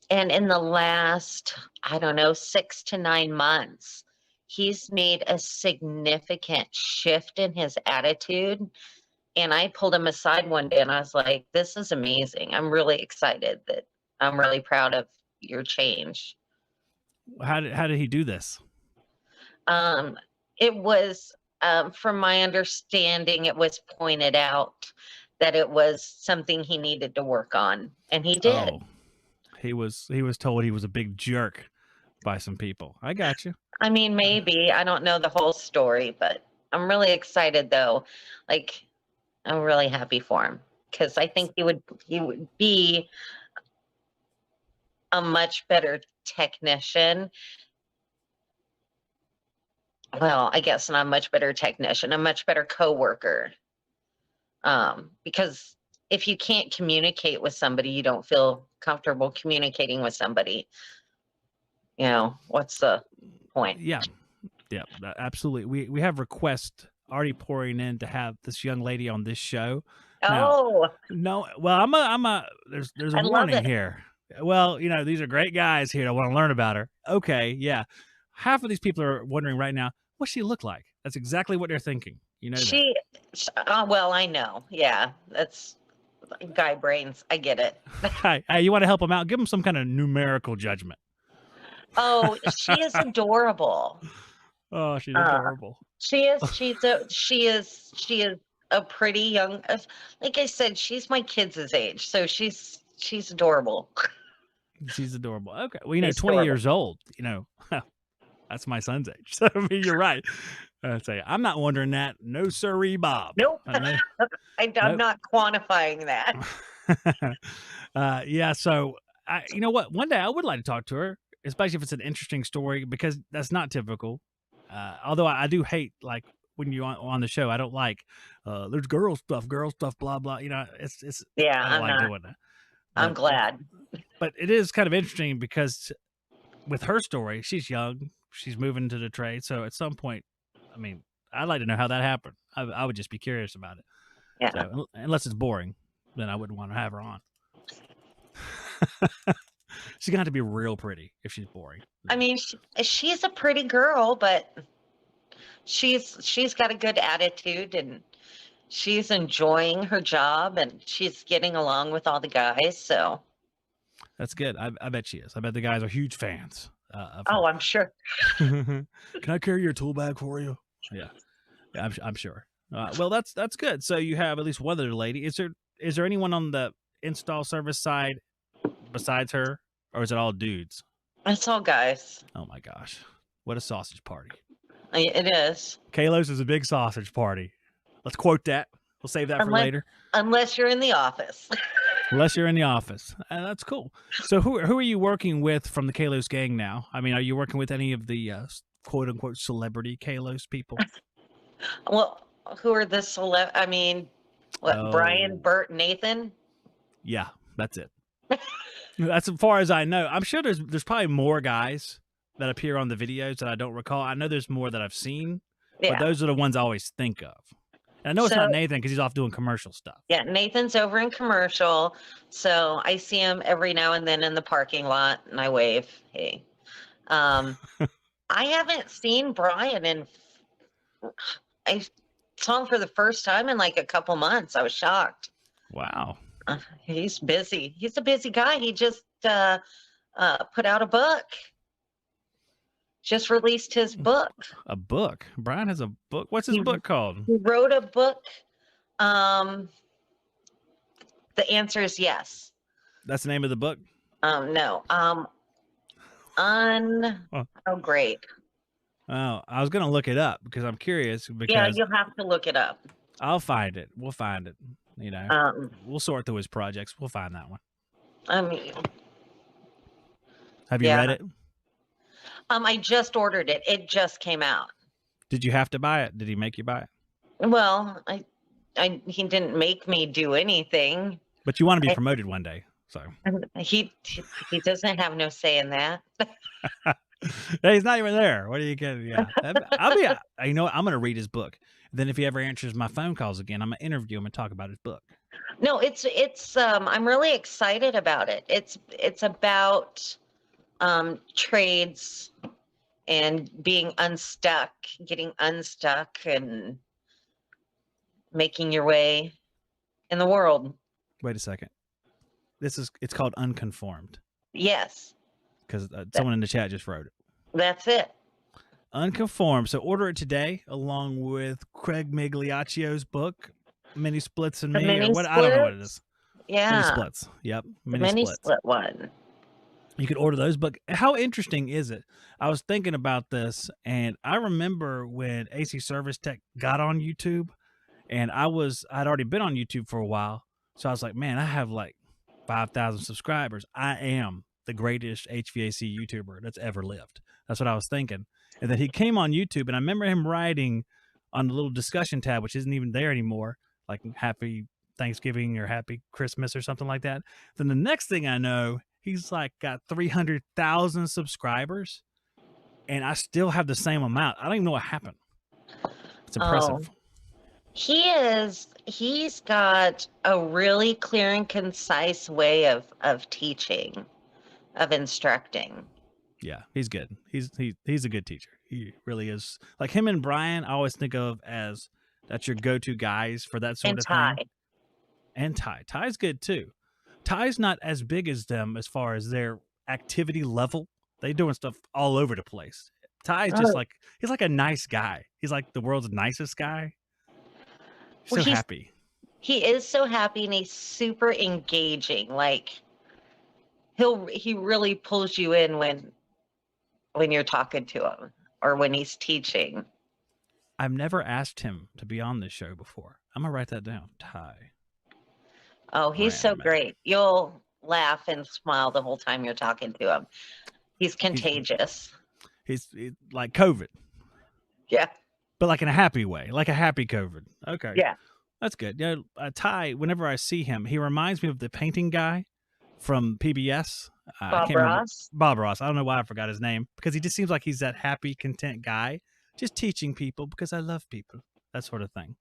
Speaker 8: And in the last, I don't know, 6 to 9 months, he's made a significant shift in his attitude. And I pulled him aside one day and I was like, this is amazing. I'm really excited that I'm really proud of your change.
Speaker 1: How did he do this?
Speaker 8: It was, from my understanding, it was pointed out that it was something he needed to work on, and he did.
Speaker 1: Oh, he was told he was a big jerk by some people. I got you.
Speaker 8: I mean, maybe. I don't know the whole story, but I'm really excited though. Like, I'm really happy for him because I think he would be a much better technician. Well, I guess not a much better technician, a much better coworker. Because if you can't communicate with somebody, you don't feel comfortable communicating with somebody. What's the point?
Speaker 1: Yeah, absolutely. We have requests already pouring in to have this young lady on this show.
Speaker 8: Oh,
Speaker 1: No, well, there's a warning here. Well, these are great guys here that want to learn about her. Okay, yeah. Half of these people are wondering right now, what's she look like? That's exactly what they're thinking.
Speaker 8: Well, I know. Yeah, that's guy brains. I get it.
Speaker 1: Hey, you want to help them out? Give them some kind of numerical judgment.
Speaker 8: Oh, she is adorable.
Speaker 1: Oh, she's adorable.
Speaker 8: She is a pretty young, like I said, she's my kids' age, so she's adorable.
Speaker 1: She's adorable. Okay. Well, 20
Speaker 8: adorable.
Speaker 1: years old, that's my son's age. So, I mean, you're right. I'd say, I'm not wondering that. No, sirree, Bob.
Speaker 8: Nope. I'm not quantifying that.
Speaker 1: Yeah. So, you know what? One day I would like to talk to her, especially if it's an interesting story, because that's not typical. Although I do hate, like, when you're on the show, I don't like, there's girl stuff, blah, blah. It's
Speaker 8: Yeah,
Speaker 1: I don't like doing that.
Speaker 8: I'm glad.
Speaker 1: But it is kind of interesting because with her story, she's young, she's moving into the trade. So at some point, I mean, I'd like to know how that happened. I would just be curious about it.
Speaker 8: Yeah.
Speaker 1: So, unless it's boring, then I wouldn't want to have her on. She's gonna have to be real pretty if she's boring.
Speaker 8: I mean, she's a pretty girl, but she's got a good attitude and she's enjoying her job and she's getting along with all the guys. So
Speaker 1: that's good. I bet she is. I bet the guys are huge fans.
Speaker 8: Oh, I'm sure.
Speaker 1: Can I carry your tool bag for you? Yeah, I'm sure. Well, that's good. So you have at least one other lady. Is there anyone on the install service side besides her, or is it all dudes?
Speaker 8: It's all guys.
Speaker 1: Oh my gosh, what a sausage party!
Speaker 8: It is.
Speaker 1: Kalos is a big sausage party. Let's quote that. We'll save that for later.
Speaker 8: Unless you're in the office.
Speaker 1: Unless you're in the office. That's cool. So who are you working with from the Kalos gang now? I mean, are you working with any of the quote unquote celebrity Kalos people?
Speaker 8: Well, who are the I mean, what, Brian,
Speaker 1: Oh.
Speaker 8: Bert, Nathan?
Speaker 1: Yeah, that's it. That's as far as I know. I'm sure there's probably more guys that appear on the videos that I don't recall. I know there's more that I've seen, but
Speaker 8: Yeah.
Speaker 1: those are the ones I always think of. And I know it's
Speaker 8: So-
Speaker 1: not Nathan because he's off doing commercial stuff.
Speaker 8: Yeah, Nathan's over in commercial, so I see him every now and then in the parking lot, and I wave, hey. I haven't seen Brian I saw him for the first time in like a couple months. I was shocked.
Speaker 1: Wow.
Speaker 8: He's busy. He's a busy guy. He just put out a book. Just released his book.
Speaker 1: A book. Brian has a book. What's his book called?
Speaker 8: He wrote a book. The answer is yes.
Speaker 1: That's the name of the book?
Speaker 8: No. Oh, great.
Speaker 1: Oh, I was going to look it up because I'm curious.
Speaker 8: Yeah,
Speaker 1: Because
Speaker 8: you'll have to look it up.
Speaker 1: I'll find it. We'll find it. You know, we'll sort through his projects. We'll find that one.
Speaker 8: I mean,
Speaker 1: Have you
Speaker 8: Yeah.
Speaker 1: read it?
Speaker 8: I just ordered it. It just came out.
Speaker 1: Did you have to buy it? Did he make you buy it?
Speaker 8: Well, he didn't make me do anything.
Speaker 1: But you want to be promoted one day. So
Speaker 8: He doesn't have no say in that.
Speaker 1: hey, he's not even there. What are you kidding? Yeah. I'll be, you know what? I'm going to read his book. Then if he ever answers my phone calls again, I'm going to interview him and talk about his book.
Speaker 8: No, it's I'm really excited about it. It's about trades and being unstuck, getting unstuck and making your way in the world.
Speaker 1: Wait a second. It's called Unconformed
Speaker 8: Yes,
Speaker 1: because someone in the chat just wrote it.
Speaker 8: that's it.
Speaker 1: Unconformed. So order it today along with Craig Migliaccio's book, Mini Splits and
Speaker 8: The
Speaker 1: Me.
Speaker 8: Mini
Speaker 1: Or what? I don't know what it is.
Speaker 8: Yeah.
Speaker 1: Mini Splits. Yep.
Speaker 8: The mini split one.
Speaker 1: You could order those, but how interesting is it? I was thinking about this, and I remember when AC Service Tech got on YouTube, and I'd already been on YouTube for a while, so I was like, man, I have like 5,000 subscribers. I am the greatest HVAC YouTuber that's ever lived. That's what I was thinking. And then he came on YouTube, and I remember him writing on the little discussion tab, which isn't even there anymore, like Happy Thanksgiving or Happy Christmas or something like that. Then the next thing I know, he's like got 300,000 subscribers, and I still have the same amount. I don't even know what happened. It's impressive.
Speaker 8: He's got a really clear and concise way of teaching, of instructing.
Speaker 1: Yeah, he's good. He's a good teacher. He really is. Like him and Brian, I always think of as that's your go-to guys for that sort
Speaker 8: And
Speaker 1: of
Speaker 8: Ty.
Speaker 1: thing. And Ty. Ty's good too. Ty's not as big as them as far as their activity level. They doing stuff all over the place. Ty's just like, he's like a nice guy. He's like the world's nicest guy.
Speaker 8: Well,
Speaker 1: So
Speaker 8: he's-
Speaker 1: happy.
Speaker 8: He is so happy and he's super engaging. Like he really pulls you in when you're talking to him or when he's teaching.
Speaker 1: I've never asked him to be on this show before. I'm gonna write that down. Ty.
Speaker 8: Oh, he's so
Speaker 1: Brandman.
Speaker 8: great. You'll laugh and smile the whole time you're talking to him. He's contagious.
Speaker 1: He's like COVID,
Speaker 8: Yeah.
Speaker 1: but like in a happy way, like a happy COVID. Okay.
Speaker 8: Yeah.
Speaker 1: That's good. Yeah, Ty, whenever I see him, he reminds me of the painting guy from PBS. I
Speaker 8: Bob
Speaker 1: can't remember-
Speaker 8: Ross.
Speaker 1: Bob Ross. I don't know why I forgot his name because he just seems like he's that happy, content guy, just teaching people because I love people, that sort of thing.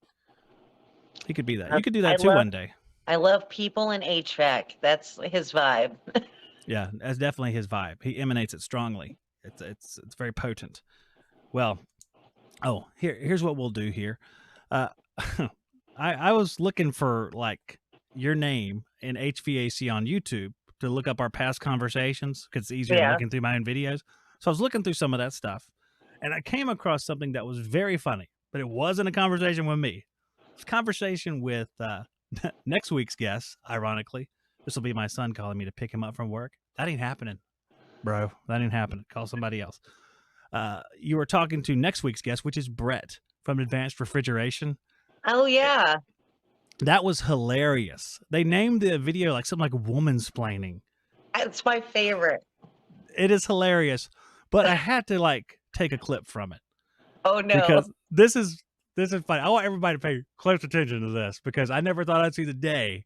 Speaker 1: He could be that. You could do that too one day.
Speaker 8: I love people and HVAC. That's his vibe.
Speaker 1: Yeah, that's definitely his vibe. He emanates it strongly. It's very potent. Well, here's what we'll do here. I was looking for like your name in HVAC on YouTube to look up our past conversations because it's easier than
Speaker 8: Yeah.
Speaker 1: looking through my own videos. So I was looking through some of that stuff, and I came across something that was very funny, but it wasn't a conversation with me. It was a conversation with next week's guest. Ironically, this will be my son calling me to pick him up from work. That ain't happening, bro. That ain't happening. Call somebody else. You were talking to next week's guest, which is Brett from Advanced Refrigeration.
Speaker 8: Oh yeah.
Speaker 1: That was hilarious. They named the video like something like womansplaining.
Speaker 8: It's my favorite.
Speaker 1: It is hilarious, but I had to like take a clip from it
Speaker 8: Oh no.
Speaker 1: because this is funny. I want everybody to pay close attention to this because I never thought I'd see the day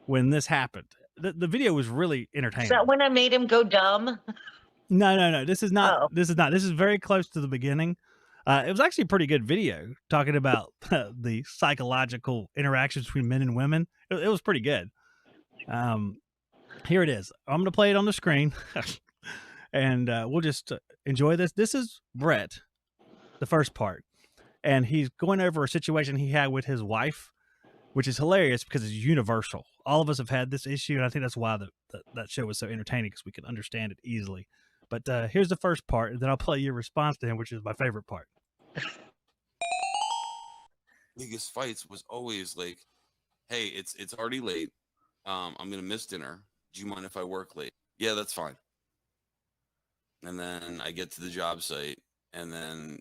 Speaker 1: when this happened. The video was really entertaining.
Speaker 8: Is that when I made him go dumb?
Speaker 1: No. This is not.
Speaker 8: Oh.
Speaker 1: This is not. This is very close to the beginning. It was actually a pretty good video talking about the psychological interactions between men and women. It was pretty good. Here it is. I'm going to play it on the screen, and we'll just enjoy this. This is Brett, the first part, and he's going over a situation he had with his wife, which is hilarious because it's universal. All of us have had this issue, and I think that's why that show was so entertaining because we could understand it easily. But here's the first part, and then I'll play your response to him, which is my favorite part.
Speaker 9: Biggest fights was always like, hey, it's already late. I'm gonna miss dinner. Do you mind if I work late? Yeah, that's fine. And then I get to the job site, and then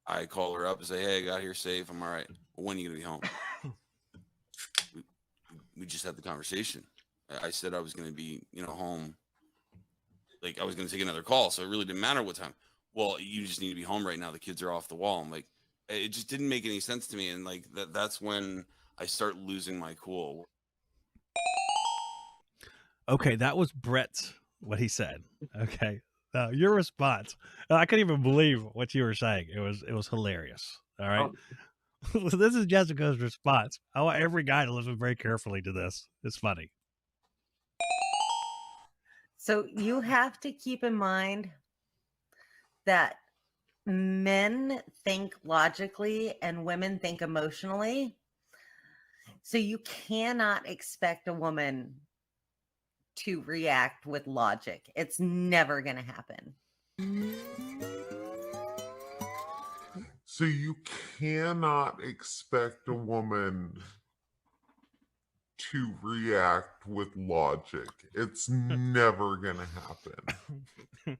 Speaker 9: I call her up and say, hey, I got here safe. I'm all right. Well, when are you gonna be home? we just had the conversation. I said I was gonna be home. Like I was going to take another call, so it really didn't matter what time. Well, you just need to be home right now. The kids are off the wall. I'm like, it just didn't make any sense to me. And like that's when I start losing my cool.
Speaker 1: Okay, that was Brett's, what he said. Okay. Now, your response. I couldn't even believe what you were saying. It was hilarious. All right. Oh. This is Jessica's response. I want every guy to listen very carefully to this. It's funny.
Speaker 10: So you have to keep in mind that men think logically and women think emotionally. So you cannot expect a woman to react with logic. It's never going to happen.
Speaker 11: So you cannot expect a woman to react with logic. It's never gonna happen.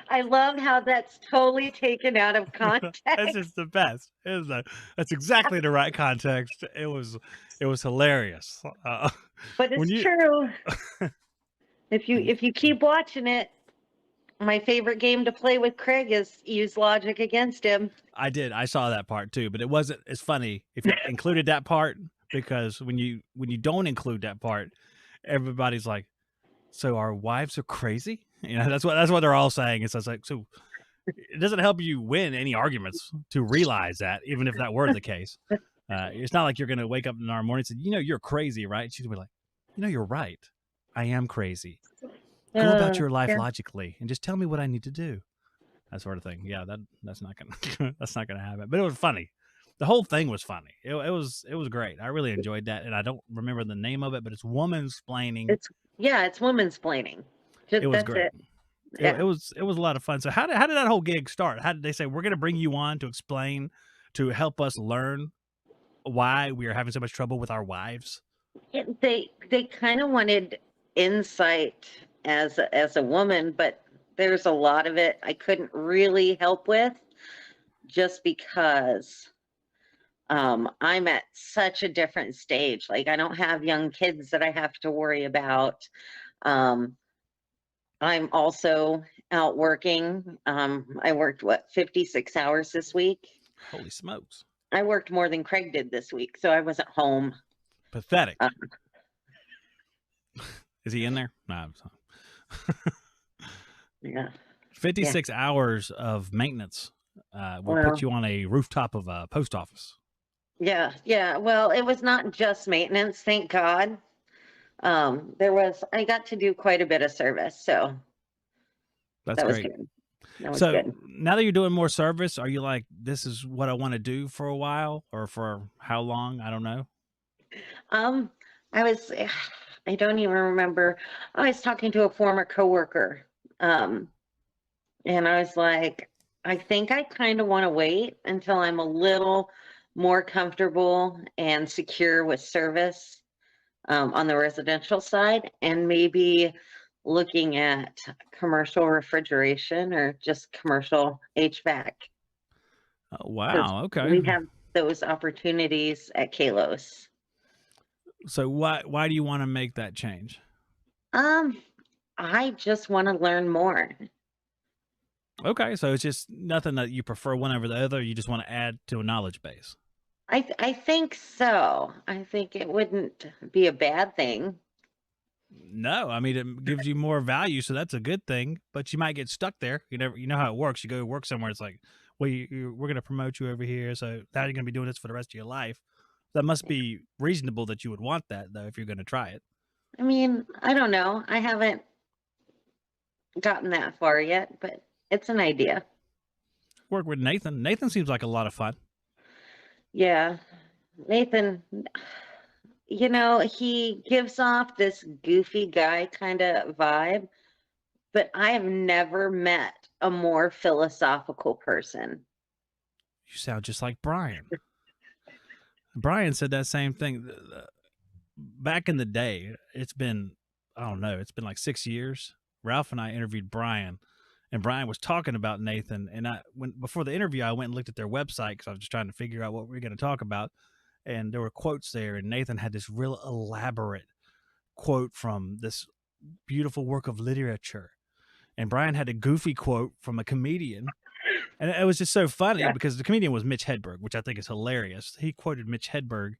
Speaker 8: I love how that's totally taken out of context.
Speaker 1: That's just the best. That's exactly the right context. It was hilarious.
Speaker 8: But it's true. If you keep watching it, my favorite game to play with Craig is use logic against him.
Speaker 1: I did. I saw that part too, but it wasn't as funny if you included that part because when you don't include that part, everybody's like, "So our wives are crazy?" That's what they're all saying. It's like, so it doesn't help you win any arguments to realize that, even if that were the case. It's not like you're going to wake up tomorrow morning and say, "You're crazy, right?" She's going to be like, "You're right. I am crazy. Go about your life logically and just tell me what I need to do." That sort of thing. Yeah, that's not gonna happen. But it was funny. The whole thing was funny. It was great. I really enjoyed that, and I don't remember the name of it, but it's womansplaining.
Speaker 8: It's womansplaining.
Speaker 1: It was great. It was a lot of fun. So how did that whole gig start? How did they say we're going to bring you on to explain, to help us learn why we are having so much trouble with our wives?
Speaker 8: They kind of wanted insight as a woman, but there's a lot of it I couldn't really help with just because I'm at such a different stage. Like I don't have young kids that I have to worry about. I'm also out working. I worked 56 hours this week.
Speaker 1: Holy smokes.
Speaker 8: I worked more than Craig did this week, so I wasn't home.
Speaker 1: Pathetic. Is he in there? No, I'm sorry.
Speaker 8: Yeah.
Speaker 1: 56 hours of maintenance will put you on a rooftop of a post office.
Speaker 8: Yeah. Well, it was not just maintenance, thank God. I got to do quite a bit of service, so
Speaker 1: that's
Speaker 8: that
Speaker 1: great.
Speaker 8: Was good. That was
Speaker 1: So
Speaker 8: good.
Speaker 1: now that you're doing more service, are you like, this is what I want to do for a while, or for how long? I don't know.
Speaker 8: I don't even remember. I was talking to a former coworker, and I was like, I think I kind of want to wait until I'm a little more comfortable and secure with service on the residential side, and maybe looking at commercial refrigeration or just commercial HVAC.
Speaker 1: Oh,
Speaker 8: 'cause
Speaker 1: wow. Okay.
Speaker 8: we have those opportunities at Kalos.
Speaker 1: So why do you want to make that change?
Speaker 8: I just want to learn more.
Speaker 1: Okay, so it's just nothing that you prefer one over the other. You just want to add to a knowledge base.
Speaker 8: I think so. I think it wouldn't be a bad thing.
Speaker 1: No, I mean it gives you more value, so that's a good thing. But you might get stuck there. You know how it works. You go work somewhere. It's like, well, we're going to promote you over here, so now you're going to be doing this for the rest of your life. That must be reasonable that you would want that, though, if you're going to try it.
Speaker 8: I mean, I don't know. I haven't gotten that far yet, but it's an idea.
Speaker 1: Work with Nathan. Nathan seems like a lot of fun.
Speaker 8: Yeah. Nathan, you know, he gives off this goofy guy kind of vibe, but I have never met a more philosophical person.
Speaker 1: You sound just like Brian. Brian said that same thing. Back in the day, it's been like 6 years. Ralph and I interviewed Brian, and Brian was talking about Nathan. And before the interview, I went and looked at their website because I was just trying to figure out what we were going to talk about. And there were quotes there, and Nathan had this real elaborate quote from this beautiful work of literature. And Brian had a goofy quote from a comedian. And it was just so funny because the comedian was Mitch Hedberg, which I think is hilarious. He quoted Mitch Hedberg,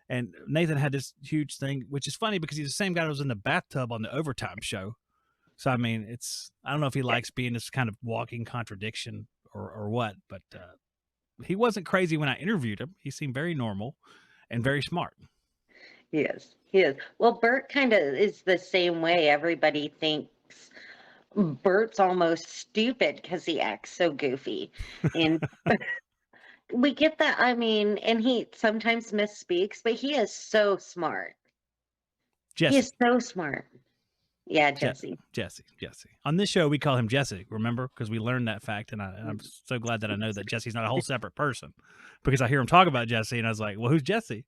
Speaker 1: and Nathan had this huge thing, which is funny because he's the same guy that was in the bathtub on the Overtime show. So, I mean, I don't know if he likes being this kind of walking contradiction or what, but he wasn't crazy when I interviewed him. He seemed very normal and very smart.
Speaker 8: He is. He is. Well, Bert kind of is the same way. Everybody thinks Bert's almost stupid because he acts so goofy. And we get that. I mean, and he sometimes misspeaks, but he is so smart.
Speaker 1: Jesse.
Speaker 8: He is so smart. Yeah, Jesse.
Speaker 1: Jesse. On this show, we call him Jesse, remember? Because we learned that fact, and I'm so glad that I know that Jesse's not a whole separate person. Because I hear him talk about Jesse, and I was like, well, who's Jesse?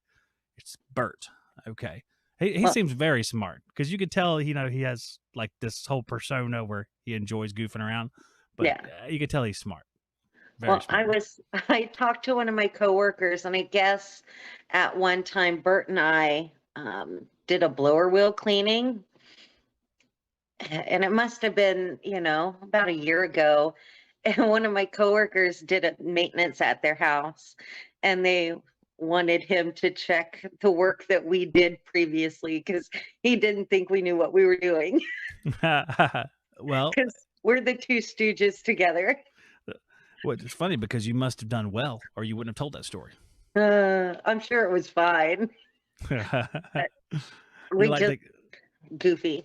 Speaker 1: It's Bert. Okay. He seems very smart because you could tell, he has like this whole persona where he enjoys goofing around, but you could tell he's smart. Very smart.
Speaker 8: I talked to one of my coworkers, and I guess at one time Bert and I did a blower wheel cleaning, and it must have been, about a year ago. And one of my coworkers did a maintenance at their house, and they wanted him to check the work that we did previously because he didn't think we knew what we were doing.
Speaker 1: Well,
Speaker 8: because we're the two stooges together.
Speaker 1: Well, it's funny because you must have done well, or you wouldn't have told that story.
Speaker 8: I'm sure it was fine. We just goofy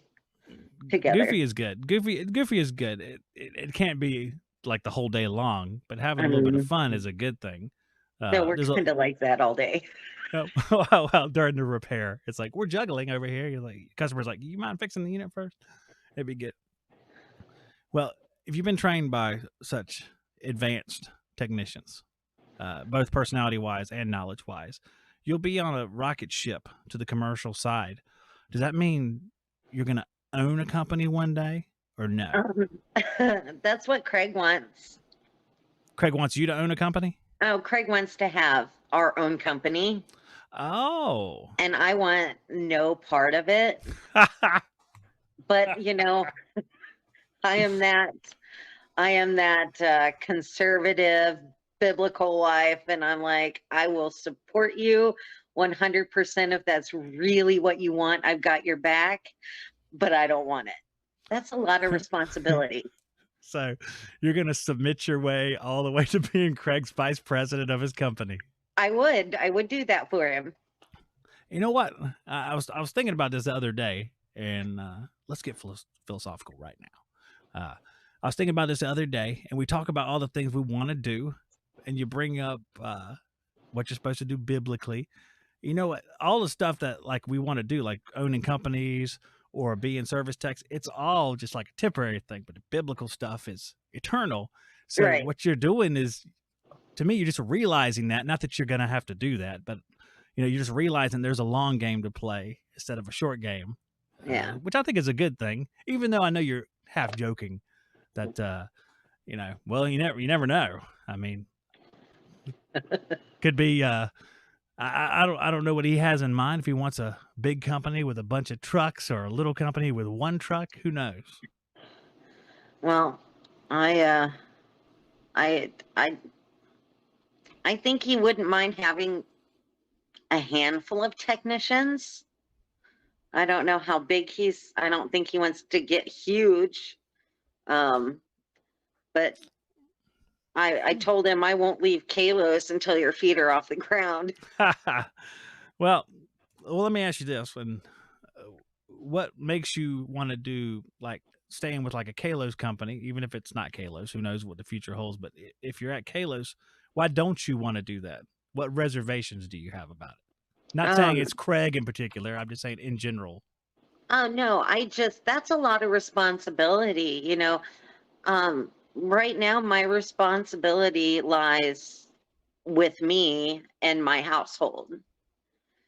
Speaker 8: together.
Speaker 1: Goofy is good. Goofy is good. It can't be like the whole day long, but having a little bit of fun is a good thing.
Speaker 8: No, we're kind of like that all day.
Speaker 1: Well, during the repair, it's like we're juggling over here. You're like, customer's like, you mind fixing the unit first? It'd be good. Well, if you've been trained by such advanced technicians, both personality-wise and knowledge-wise, you'll be on a rocket ship to the commercial side. Does that mean you're going to own a company one day or no?
Speaker 8: That's what Craig wants.
Speaker 1: Craig wants you to own a company?
Speaker 8: Oh, Craig wants to have our own company.
Speaker 1: Oh.
Speaker 8: And I want no part of it. But, I am that conservative biblical wife, and I'm like, I will support you 100% if that's really what you want. I've got your back, but I don't want it. That's a lot of responsibility.
Speaker 1: So you're going to submit your way all the way to being Craig's vice president of his company. I
Speaker 8: would do that for him.
Speaker 1: You know what? I was thinking about this the other day, and let's get philosophical right now. I was thinking about this the other day, and we talk about all the things we want to do, and you bring up what you're supposed to do biblically. You know what? All the stuff that like we want to do, like owning companies or being service techs, it's all just like a temporary thing, but the biblical stuff is eternal. So
Speaker 8: right.
Speaker 1: What you're doing is, to me, you're just realizing that, not that you're going to have to do that, but you're just realizing there's a long game to play instead of a short game.
Speaker 8: Yeah.
Speaker 1: Which I think is a good thing, even though I know you're half joking that, well, you never know. I mean, Could be. I don't know what he has in mind. If he wants a big company with a bunch of trucks or a little company with one truck, who knows?
Speaker 8: Well, I think he wouldn't mind having a handful of technicians. I don't know how big I don't think he wants to get huge. But I told him I won't leave Kalos until your feet are off the ground.
Speaker 1: well, let me ask you this: what makes you want to do like staying with like a Kalos company, even if it's not Kalos? Who knows what the future holds? But if you're at Kalos, why don't you want to do that? What reservations do you have about it? Not saying it's Craig in particular. I'm just saying in general.
Speaker 8: Oh no, that's a lot of responsibility, right now my responsibility lies with me and my household.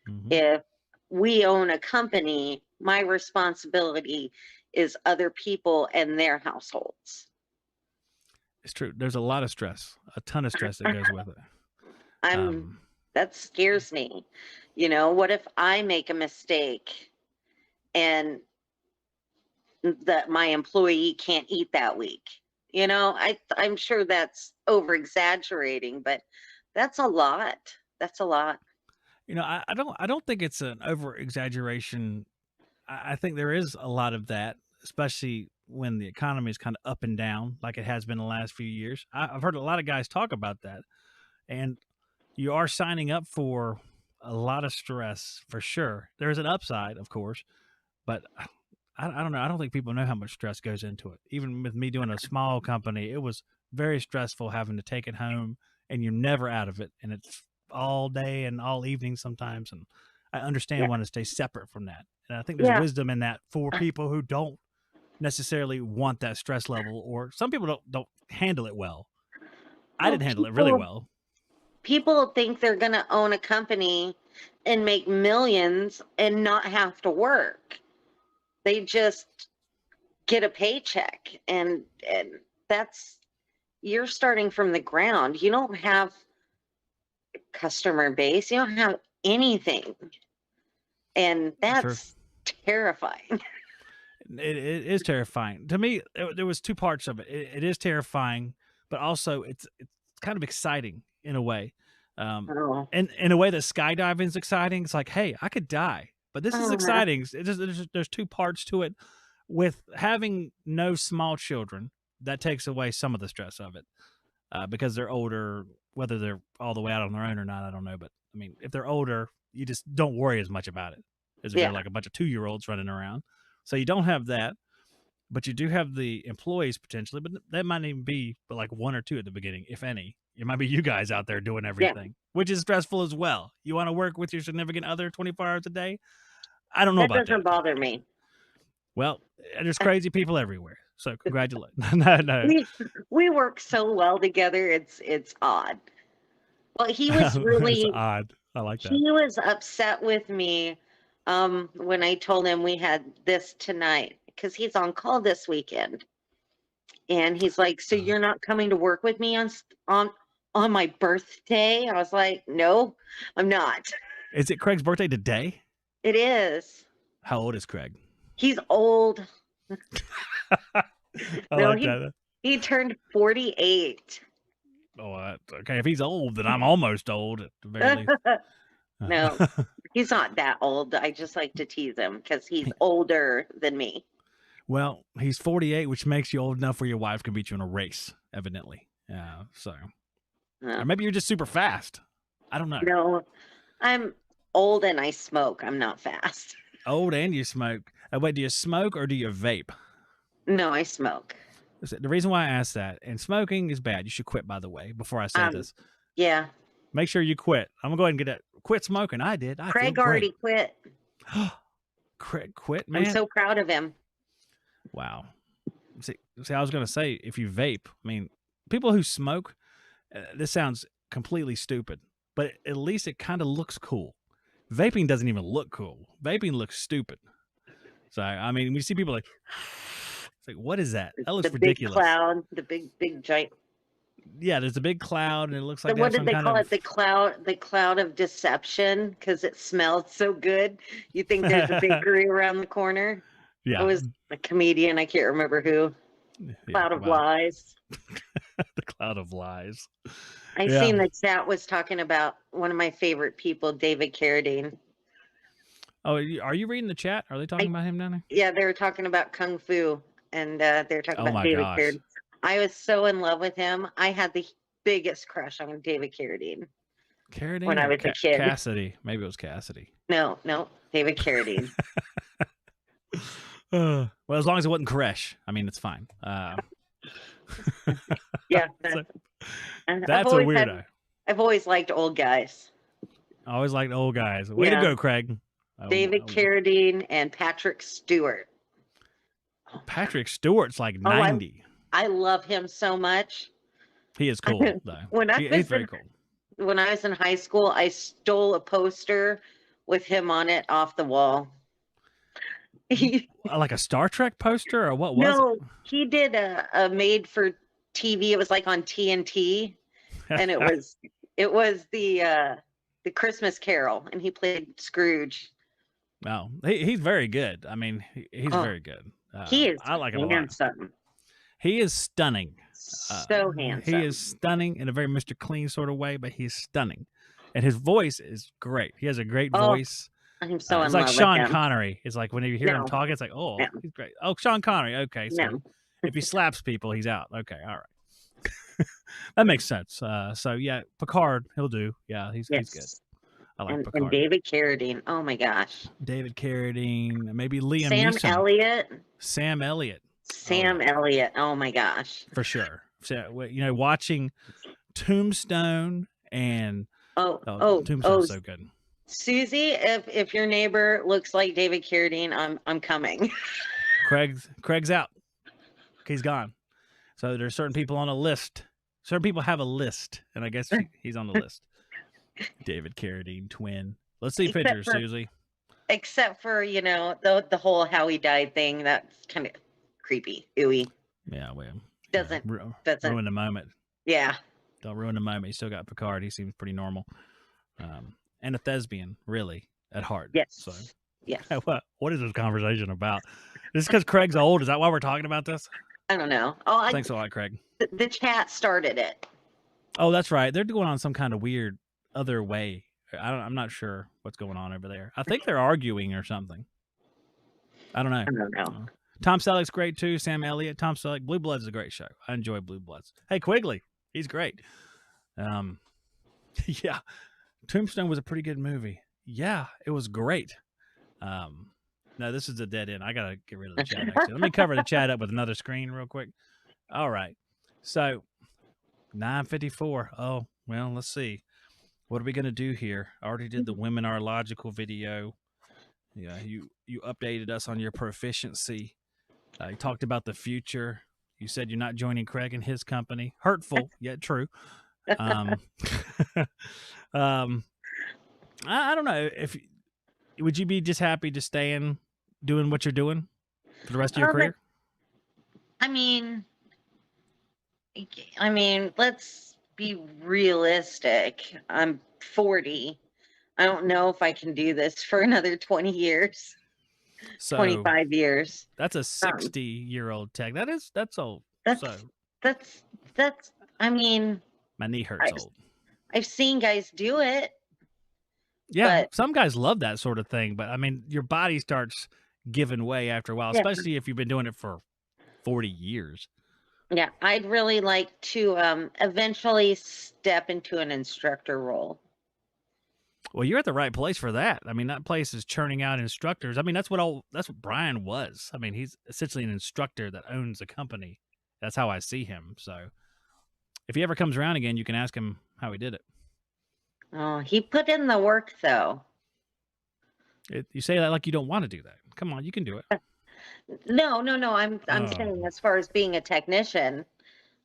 Speaker 1: Mhm.
Speaker 8: If we own a company, my responsibility is other people and their households.
Speaker 1: It's true. There's a lot of stress, a ton of stress that goes with it.
Speaker 8: That scares me. What if I make a mistake and that my employee can't eat that week? I'm sure that's over exaggerating, but that's a lot. That's a lot.
Speaker 1: I don't think it's an over exaggeration. I think there is a lot of that, especially when the economy is kind of up and down like it has been the last few years. I've heard a lot of guys talk about that, and you are signing up for a lot of stress for sure. There's an upside, of course, but I don't know. I don't think people know how much stress goes into it. Even with me doing a small company, it was very stressful having to take it home, and you're never out of it, and it's all day and all evening sometimes. And I understand wanting to stay separate from that. And I think there's wisdom in that for people who don't necessarily want that stress level, or some people don't handle it well. I didn't handle it really well.
Speaker 8: People think they're going to own a company and make millions and not have to work. They just get a paycheck, and you're starting from the ground. You don't have customer base. You don't have anything. And that's terrifying.
Speaker 1: It is terrifying. To me, there was two parts of it. It is terrifying, but also it's kind of exciting in a way. And in a way that skydiving is exciting. It's like, hey, I could die, but this is exciting. There's two parts to it. With having no small children, that takes away some of the stress of it because they're older. Whether they're all the way out on their own or not, I don't know. But I mean, if they're older, you just don't worry as much about it as if they're like a bunch of 2-year-olds running around. So you don't have that, but you do have the employees potentially, but that might even be but like 1 or 2 at the beginning, if any. It might be you guys out there doing everything, which is stressful as well. You want to work with your significant other 24 hours a day? I don't know about that.
Speaker 8: That doesn't bother me.
Speaker 1: Well, there's crazy people everywhere. So congratulations. No.
Speaker 8: We work so well together. It's odd. Well, he was really
Speaker 1: it's odd. I like that.
Speaker 8: He was upset with me when I told him we had this tonight because he's on call this weekend. And he's like, so you're not coming to work with me on my birthday? I was like, no, I'm not.
Speaker 1: Is it Craig's birthday today?
Speaker 8: It is.
Speaker 1: How old is Craig?
Speaker 8: He's old.
Speaker 1: That.
Speaker 8: He turned 48.
Speaker 1: Oh, okay. If he's old, then I'm almost old at the very least.
Speaker 8: No, he's not that old. I just like to tease him because he's older than me.
Speaker 1: Well, he's 48, which makes you old enough where your wife can beat you in a race, evidently. Or maybe you're just super fast. I don't know.
Speaker 8: No, I'm old and I smoke. I'm not fast.
Speaker 1: Old and you smoke. Wait, do you smoke or do you vape?
Speaker 8: No, I smoke.
Speaker 1: The reason why I asked that, and smoking is bad. You should quit, by the way, before I say this.
Speaker 8: Yeah.
Speaker 1: Make sure you quit. I'm going to go ahead and get it. Quit smoking. I did.
Speaker 8: Craig already quit.
Speaker 1: Craig quit, man.
Speaker 8: I'm so proud of him.
Speaker 1: Wow. See, I was going to say, if you vape, I mean, people who smoke, this sounds completely stupid, but at least it kind of looks cool. Vaping doesn't even look cool. Vaping looks stupid. So, I mean, we see people like, it's like, what is that? That looks ridiculous.
Speaker 8: Big cloud, the big giant.
Speaker 1: Yeah, there's a big cloud, and it looks like
Speaker 10: What
Speaker 1: there's
Speaker 10: did they
Speaker 1: some kind
Speaker 10: call
Speaker 1: of
Speaker 10: it? The cloud of deception, because it smelled so good. You think there's a bakery around the corner. It
Speaker 1: yeah,
Speaker 10: was a comedian. I can't remember who.
Speaker 1: yeah,
Speaker 10: Cloud of
Speaker 1: wow.
Speaker 10: lies.
Speaker 1: The cloud of lies.
Speaker 10: I
Speaker 1: Yeah.
Speaker 10: seen the chat was talking about one of my favorite people, David Carradine.
Speaker 1: Oh, are you reading the chat? Are they talking about him down there?
Speaker 10: Yeah, they were talking about Kung Fu, and they were talking
Speaker 1: Oh
Speaker 10: about
Speaker 1: my
Speaker 10: David
Speaker 1: gosh.
Speaker 10: Carradine. I was so in love with him. I had the biggest crush on David Carradine.
Speaker 1: Carradine
Speaker 10: When I
Speaker 1: or
Speaker 10: was a kid.
Speaker 1: Cassidy. Maybe it was Cassidy.
Speaker 10: No, David Carradine.
Speaker 1: Well, as long as it wasn't Koresh. I mean, it's fine.
Speaker 10: Yeah,
Speaker 1: So-
Speaker 10: and
Speaker 1: that's a weirdo.
Speaker 10: I've always liked old guys.
Speaker 1: I always liked old guys. Way to
Speaker 10: Yeah.
Speaker 1: go, Craig.
Speaker 10: David Carradine and Patrick Stewart.
Speaker 1: Patrick Stewart's like
Speaker 10: Oh,
Speaker 1: 90.
Speaker 10: I love him so much.
Speaker 1: He is cool, though.
Speaker 10: When I
Speaker 1: He's
Speaker 10: was
Speaker 1: very
Speaker 10: in-
Speaker 1: cool.
Speaker 10: When I was in high school, I stole a poster with him on it off the wall.
Speaker 1: Like a Star Trek poster, or what was
Speaker 10: No,
Speaker 1: it?
Speaker 10: he did a made for TV. It was like on TNT, and it was the Christmas Carol, and he played Scrooge.
Speaker 1: No, he's very good. I mean, he's
Speaker 10: Oh,
Speaker 1: very good.
Speaker 10: He is
Speaker 1: I like him a lot.
Speaker 10: handsome.
Speaker 1: He is stunning.
Speaker 10: So handsome.
Speaker 1: He is stunning in a very Mr. Clean sort of way, but he's stunning, and his voice is great. He has a great
Speaker 10: Oh,
Speaker 1: voice.
Speaker 10: I'm so in
Speaker 1: It's
Speaker 10: love
Speaker 1: like
Speaker 10: with
Speaker 1: Sean
Speaker 10: him.
Speaker 1: Connery. It's like when you hear him
Speaker 10: No.
Speaker 1: talk, it's like, oh,
Speaker 10: No.
Speaker 1: he's great. Oh, Sean Connery. Okay, so
Speaker 10: No.
Speaker 1: if he slaps people, he's out. Okay, all right. That makes sense. So yeah, Picard, he'll do. Yeah, he's good. I like
Speaker 10: and
Speaker 1: Picard.
Speaker 10: David Carradine. Oh my gosh.
Speaker 1: David Carradine, maybe Liam
Speaker 10: Sam
Speaker 1: Neeson.
Speaker 10: Elliott.
Speaker 1: Sam Elliott,
Speaker 10: Sam Elliott. Oh my gosh.
Speaker 1: for sure. So, you know, watching Tombstone and Tombstone's so good.
Speaker 10: Susie, if your neighbor looks like David Carradine, I'm coming.
Speaker 1: Craig's out. He's gone. So there's certain people on a list. Certain people have a list, and I guess he's on the list. David Carradine, twin. Let's see
Speaker 10: Except
Speaker 1: pictures,
Speaker 10: for-
Speaker 1: Susie.
Speaker 10: Except for, the whole how he died thing. That's kind of creepy. Ooey.
Speaker 1: Yeah, well,
Speaker 10: Doesn't
Speaker 1: ruin the moment.
Speaker 10: yeah.
Speaker 1: Don't ruin the moment. He still got Picard. He seems pretty normal, and a thespian, really, at heart.
Speaker 10: Yes.
Speaker 1: So,
Speaker 10: Yes.
Speaker 1: what is this conversation about? Is this because Craig's old? Is that why we're talking about this?
Speaker 10: I don't know. Oh,
Speaker 1: Thanks a lot, Craig.
Speaker 10: the chat started it.
Speaker 1: Oh, that's right. They're going on some kind of weird other way. I'm not sure what's going on over there. I think they're arguing or something. I don't know.
Speaker 10: I don't know.
Speaker 1: Tom Selleck's great too. Sam Elliott, Tom Selleck. Blue Bloods is a great show. I enjoy Blue Bloods. Hey, Quigley, he's great. Yeah, Tombstone was a pretty good movie. Yeah, it was great. No, this is a dead end. I gotta get rid of the chat. Actually, let me cover the chat up with another screen real quick. All right, so 9:54. Oh well, let's see. What are we gonna do here? I already did the Women Are Logical video. Yeah, you updated us on your proficiency. You talked about the future. You said you're not joining Craig and his company. Hurtful, yet true. I don't know if would you be just happy to stay in doing what you're doing for the rest of your career?
Speaker 10: I mean, let's be realistic. I'm 40. I don't know if I can do this for another 20 years,
Speaker 1: So
Speaker 10: 25 years.
Speaker 1: that's a 60-year-old tech. That's old.
Speaker 10: That's
Speaker 1: So
Speaker 10: that's. I mean,
Speaker 1: my knee hurts old.
Speaker 10: I've seen guys do it.
Speaker 1: Yeah,
Speaker 10: but-
Speaker 1: some guys love that sort of thing, but I mean, your body starts giving way after a while,
Speaker 10: Yeah.
Speaker 1: especially if you've been doing it for 40 years.
Speaker 10: Yeah, I'd really like to eventually step into an instructor role.
Speaker 1: Well, you're at the right place for that. I mean, that place is churning out instructors. I mean, that's what Brian was. I mean, he's essentially an instructor that owns a company. That's how I see him. So if he ever comes around again, you can ask him how he did it.
Speaker 10: Oh, he put in the work though.
Speaker 1: You say that like you don't want to do that. Come on, you can do it.
Speaker 10: No. I'm
Speaker 1: Oh.
Speaker 10: saying as far as being a technician,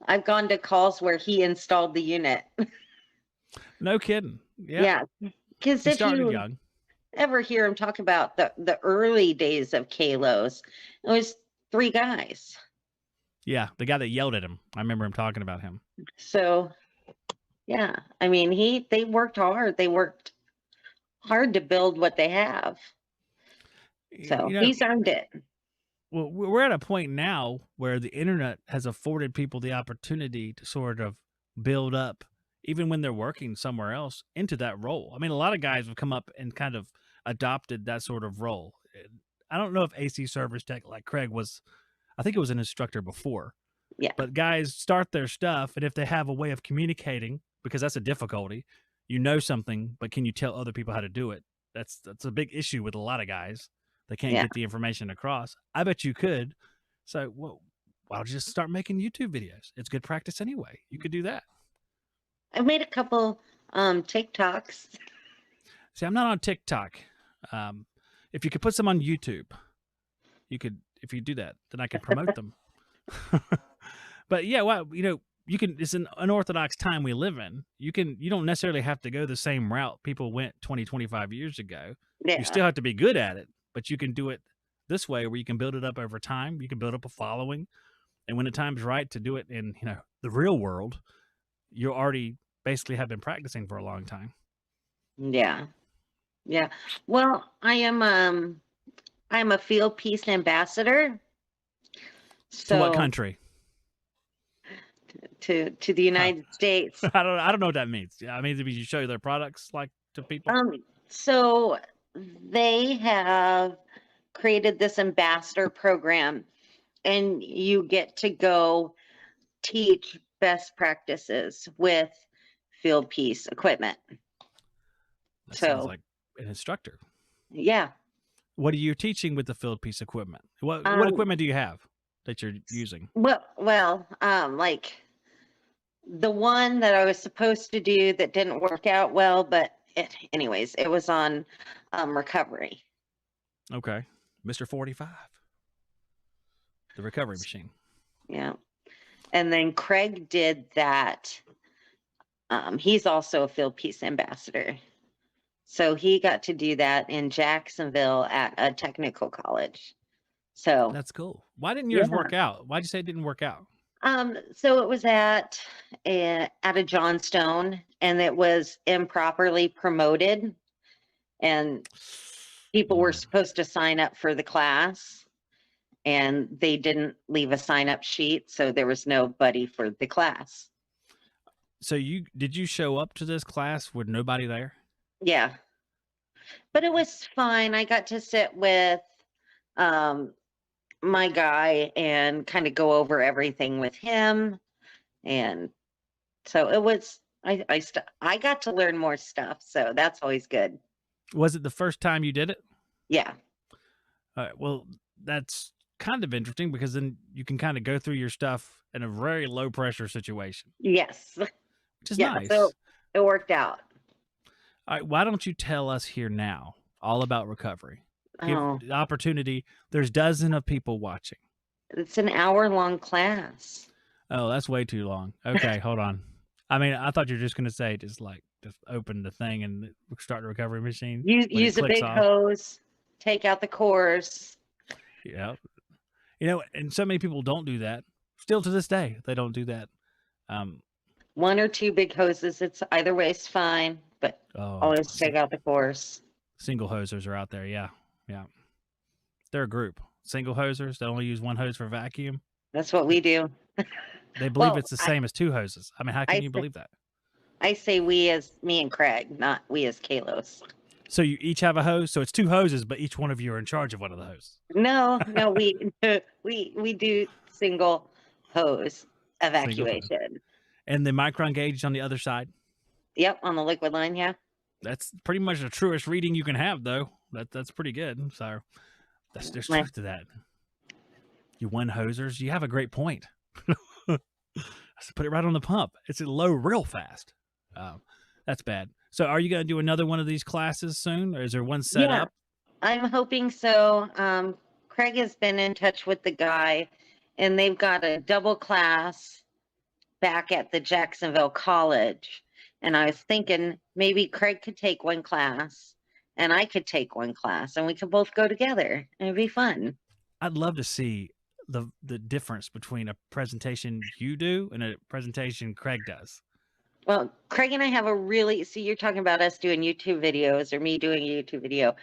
Speaker 10: I've gone to calls where he installed the unit.
Speaker 1: No kidding. Yeah.
Speaker 10: Because
Speaker 1: He
Speaker 10: if
Speaker 1: started
Speaker 10: you
Speaker 1: young.
Speaker 10: ever hear him talk about the early days of Kalos, it was 3 guys.
Speaker 1: Yeah, the guy that yelled at him. I remember him talking about him.
Speaker 8: So, yeah, I mean, they worked hard. They worked hard to build what they have. So
Speaker 1: You know,
Speaker 8: he's earned it.
Speaker 1: well, we're at a point now where the internet has afforded people the opportunity to sort of build up, even when they're working somewhere else, into that role. I mean, a lot of guys have come up and kind of adopted that sort of role. I don't know if AC service tech like Craig was, I think it was an instructor before,
Speaker 8: Yeah.
Speaker 1: but guys start their stuff. And if they have a way of communicating, because that's a difficulty, you know something, but can you tell other people how to do it? That's a big issue with a lot of guys. They can't
Speaker 8: Yeah.
Speaker 1: get the information across. I bet you could. So, well, why don't you just start making YouTube videos? It's good practice anyway. You could do that.
Speaker 8: I made a couple TikToks.
Speaker 1: See, I'm not on TikTok. If you could put some on YouTube, you could. If you do that, then I could promote them. But yeah, well, you know, you can. It's an unorthodox time we live in. You don't necessarily have to go the same route people went 20, 25 years ago.
Speaker 8: Yeah.
Speaker 1: You still have to be good at it, but you can do it this way where you can build it up over time. You can build up a following. And when the time's right to do it in, you know, the real world, you already basically have been practicing for a long time.
Speaker 8: Yeah. Yeah. Well, I'm a field peace ambassador.
Speaker 1: To what country?
Speaker 8: To the United States.
Speaker 1: I don't know what that means. Yeah, I mean, you show their products like to people.
Speaker 8: So they have created this ambassador program, and you get to go teach best practices with field piece equipment.
Speaker 1: That sounds like an instructor.
Speaker 8: Yeah.
Speaker 1: What are you teaching with the field piece equipment? What equipment do you have that you're using?
Speaker 8: Well, like the one that I was supposed to do that didn't work out well, but anyways, it was on recovery.
Speaker 1: Okay. Mr. 45. The recovery machine.
Speaker 8: Yeah. And then Craig did that. He's also a field piece ambassador. So he got to do that in Jacksonville at a technical college. So
Speaker 1: that's cool. Why didn't yours work out? Why'd you say it didn't work out?
Speaker 8: So it was at a Johnstone, and it was improperly promoted, and people were supposed to sign up for the class, and they didn't leave a sign up sheet, so there was nobody for the class.
Speaker 1: So did you show up to this class with nobody there?
Speaker 8: Yeah, but it was fine. I got to sit with my guy and kind of go over everything with him, and so it was. I got to learn more stuff, so that's always good.
Speaker 1: Was it the first time you did it?
Speaker 8: Yeah.
Speaker 1: All right. Well, that's kind of interesting because then you can kind of go through your stuff in a very low pressure situation.
Speaker 8: Yes.
Speaker 1: Which is nice.
Speaker 8: So it worked out.
Speaker 1: All right. Why don't you tell us here now all about recovery? Give the opportunity. There's dozens of people watching.
Speaker 8: It's an hour-long class.
Speaker 1: Oh, that's way too long. Okay, hold on. I mean, I thought you were just going to say just open the thing and start the recovery machine.
Speaker 8: Use a big hose, take out the cores.
Speaker 1: Yeah. You know, and so many people don't do that. Still to this day, they don't do that.
Speaker 8: One or two big hoses. It's either way is fine, but always take out the cores.
Speaker 1: Single hosers are out there. Yeah. Yeah. They're a group. Single hosers. They only use one hose for vacuum.
Speaker 8: That's what we do.
Speaker 1: They believe it's the same as two hoses. I mean, how can you believe that?
Speaker 8: I say we as me and Craig, not we as Kalos.
Speaker 1: So you each have a hose. So it's two hoses, but each one of you are in charge of one of the hoses.
Speaker 8: No, we do single hose evacuation.
Speaker 1: And the micron gauge on the other side.
Speaker 8: Yep, on the liquid line. Yeah.
Speaker 1: That's pretty much the truest reading you can have, though. That's pretty good. So there's truth to that. You one hosers. You have a great point. Put it right on the pump. It's low real fast. That's bad. So are you going to do another one of these classes soon, or is there one set up?
Speaker 8: I'm hoping so. Craig has been in touch with the guy, and they've got a double class back at the Jacksonville College. And I was thinking maybe Craig could take one class and I could take one class, and we could both go together. It'd be fun.
Speaker 1: I'd love to see the difference between a presentation you do and a presentation Craig does.
Speaker 8: Well, Craig and I have a really, see, you're talking about us doing YouTube videos or me doing a YouTube video.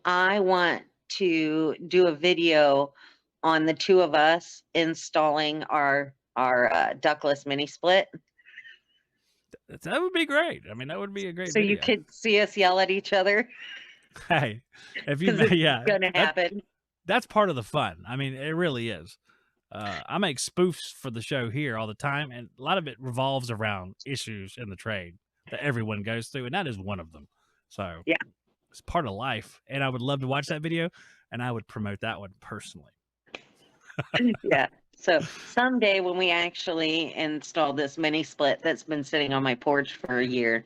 Speaker 8: I want to do a video on the two of us installing our ductless mini split.
Speaker 1: That would be great. I mean, that would be a great
Speaker 8: So
Speaker 1: video.
Speaker 8: you could see us yell at each other.
Speaker 1: Hey, if you,
Speaker 8: 'Cause it's
Speaker 1: yeah,
Speaker 8: gonna happen.
Speaker 1: That's part of the fun. I mean, it really is. I make spoofs for the show here all the time, and a lot of it revolves around issues in the trade that everyone goes through, and that is one of them. So
Speaker 8: yeah,
Speaker 1: it's part of life, and I would love to watch that video, and I would promote that one personally.
Speaker 8: yeah. So someday when we actually install this mini split that's been sitting on my porch for a year.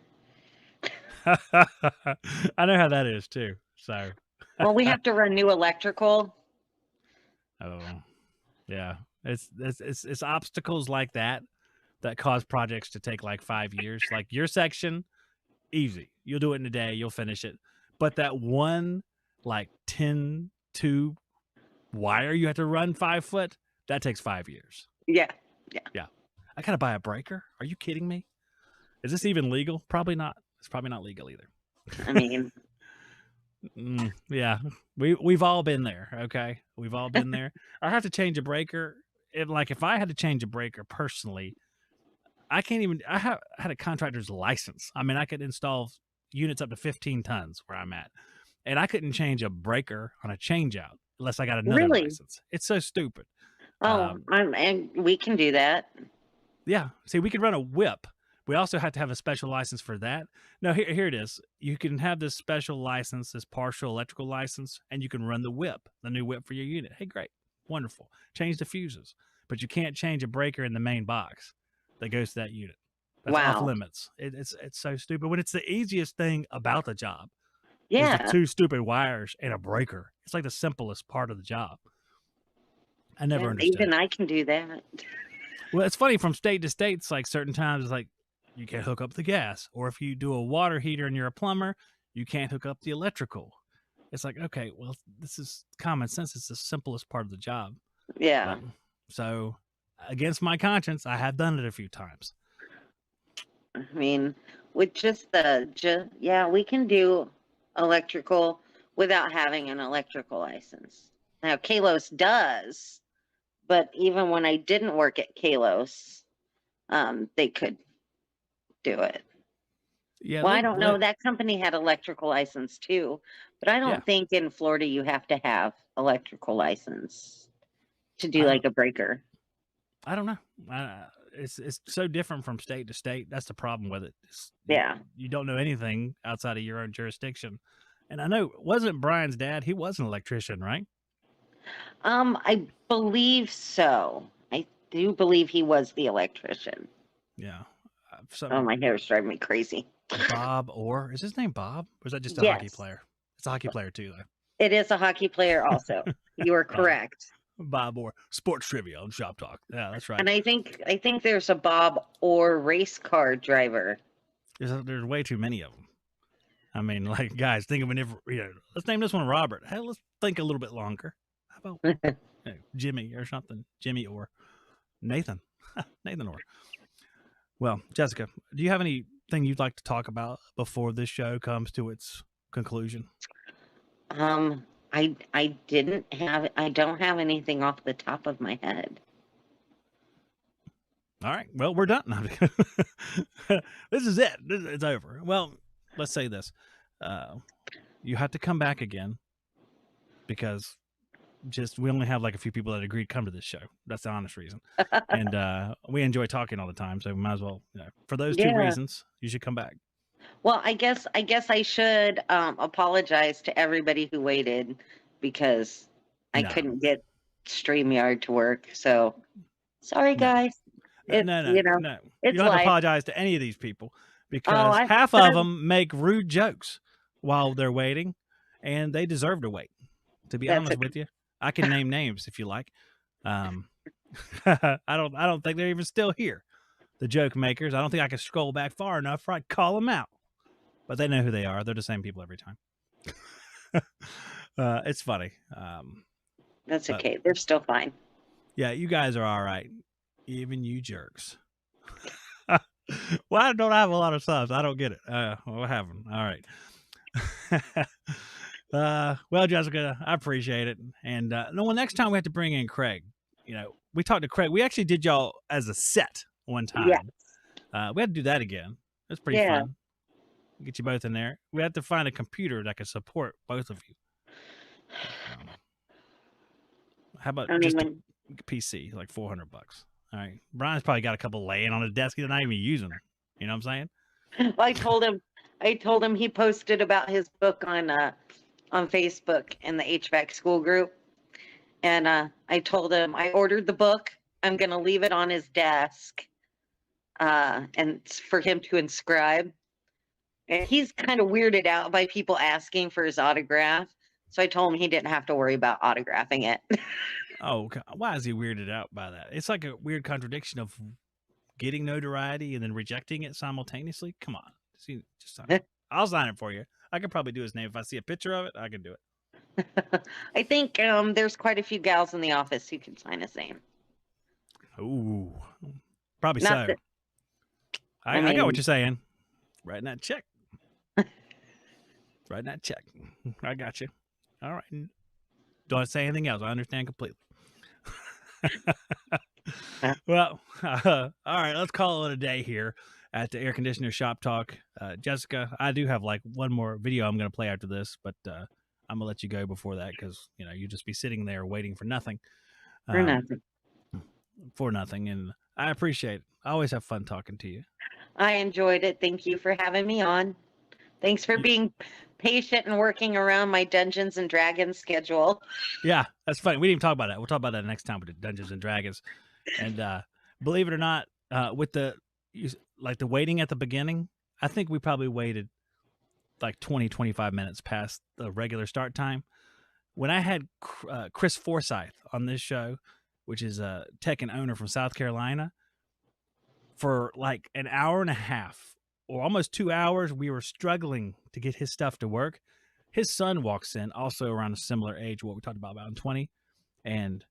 Speaker 1: I know how that is too. So
Speaker 8: well, we have to run new electrical.
Speaker 1: Oh, yeah. It's obstacles like that cause projects to take like 5 years. Like your section, easy. You'll do it in a day. You'll finish it. But that one like 10 tube wire you have to run 5 foot, that takes 5 years.
Speaker 8: Yeah.
Speaker 1: I gotta buy a breaker. Are you kidding me? Is this even legal? Probably not. It's probably not legal either.
Speaker 8: I mean,
Speaker 1: yeah, we've all been there. Okay, we've all been there. I have to change a breaker. If I had to change a breaker personally, I can't even. I had a contractor's license. I mean, I could install units up to 15 tons where I'm at, and I couldn't change a breaker on a change out unless I got another license. It's so stupid.
Speaker 8: Oh, and we can do that.
Speaker 1: Yeah. See, we could run a whip. We also have to have a special license for that. No, here it is. You can have this special license, this partial electrical license, and you can run the whip, the new whip for your unit. Hey, great. Wonderful. Change the fuses. But you can't change a breaker in the main box that goes to that unit. That's off limits. It's so stupid. When it's the easiest thing about the job.
Speaker 8: Yeah.
Speaker 1: Is the 2 stupid wires and a breaker. It's like the simplest part of the job. I never understood.
Speaker 8: Even I can do that.
Speaker 1: Well, it's funny from state to state. It's like certain times, it's like, you can't hook up the gas. Or if you do a water heater and you're a plumber, you can't hook up the electrical. It's like, okay, well, this is common sense. It's the simplest part of the job.
Speaker 8: Yeah.
Speaker 1: So against my conscience, I have done it a few times.
Speaker 8: I mean, with yeah, we can do electrical without having an electrical license. Now, Kalos does, but even when I didn't work at Kalos, they could do it.
Speaker 1: Yeah.
Speaker 8: Well, I don't know. That company had electrical license too, but I don't think in Florida you have to have electrical license to do like a breaker.
Speaker 1: I don't know. It's so different from state to state. That's the problem with it. You don't know anything outside of your own jurisdiction. And I know, wasn't Brian's dad? He was an electrician, right?
Speaker 8: I believe so. I do believe he was the electrician.
Speaker 1: Yeah.
Speaker 8: Oh, my hair's driving me crazy.
Speaker 1: Bob Orr. Is his name Bob? Or is that just a hockey player? It's a hockey player too, though.
Speaker 8: It is a hockey player also. You are correct.
Speaker 1: Bob Orr. Sports trivia on Shop Talk. Yeah, that's right.
Speaker 8: And I think there's a Bob Orr race car driver.
Speaker 1: There's way too many of them. I mean, like, guys, think of let's name this one Robert. Hey, let's think a little bit longer. How about Jimmy or something? Jimmy Orr. Nathan. Nathan Orr. Well, Jessica, do you have anything you'd like to talk about before this show comes to its conclusion?
Speaker 8: I don't have anything off the top of my head.
Speaker 1: All right. Well, we're done. This is it. It's over. Well, let's say this. You have to come back again because we only have like a few people that agreed to come to this show. That's the honest reason. And we enjoy talking all the time, so we might as well, for those 2 reasons, you should come back.
Speaker 8: Well, I guess I should apologize to everybody who waited because I couldn't get StreamYard to work. So sorry, guys.
Speaker 1: No. You don't have to apologize to any of these people because half of them make rude jokes while they're waiting, and they deserve to wait. To be honest with you, I can name names if you like. I don't think they're even still here. The joke makers. I don't think I can scroll back far enough for I can call them out. But they know who they are. They're the same people every time. It's funny.
Speaker 8: That's okay. They're still fine.
Speaker 1: Yeah, you guys are all right. Even you jerks. Why don't I have a lot of subs? I don't get it. What happened? All right. Well, Jessica, I appreciate it. And no, well, next time we have to bring in Craig. You know, we talked to Craig. We actually did y'all as a set one
Speaker 8: Yeah.
Speaker 1: time. We had to do that again. It's pretty
Speaker 8: Yeah.
Speaker 1: fun. Get you both in there. We have to find a computer that can support both of you. How about
Speaker 8: I
Speaker 1: just
Speaker 8: mean,
Speaker 1: a PC, like $400? All right. Brian's probably got a couple laying on his desk he's not even using. You know what I'm saying?
Speaker 8: I told him he posted about his book on Facebook in the HVAC school group. And I told him I ordered the book. I'm going to leave it on his desk and it's for him to inscribe. And he's kind of weirded out by people asking for his autograph. So I told him he didn't have to worry about autographing it.
Speaker 1: Oh, why is he weirded out by that? It's like a weird contradiction of getting notoriety and then rejecting it simultaneously. Come on. See, just sign it. I'll sign it for you. I could probably do his name. If I see a picture of it, I can do it.
Speaker 8: I think there's quite a few gals in the office who can sign his name.
Speaker 1: Ooh, probably
Speaker 8: Not
Speaker 1: so.
Speaker 8: that-
Speaker 1: I
Speaker 8: mean-
Speaker 1: got what you're saying. Writing that check. Writing that check. I got you. All right. Don't say anything else. I understand completely. Well, all right. Let's call it a day here at the Air Conditioner Shop Talk. Jessica, I do have like one more video I'm going to play after this, but I'm going to let you go before that because, you know, you just be sitting there waiting for nothing.
Speaker 8: For nothing.
Speaker 1: For nothing. And I appreciate it. I always have fun talking to you.
Speaker 8: I enjoyed it. Thank you for having me on. Thanks for being patient and working around my Dungeons and Dragons schedule.
Speaker 1: Yeah, that's funny. We didn't even talk about that. We'll talk about that next time with the Dungeons and Dragons. And believe it or not, with the waiting at the beginning, I think we probably waited like 20, 25 minutes past the regular start time. When I had Chris Forsyth on this show, which is a tech and owner from South Carolina, for like an hour and a half or almost 2 hours, we were struggling to get his stuff to work. His son walks in, also around a similar age, what we talked about in 20, and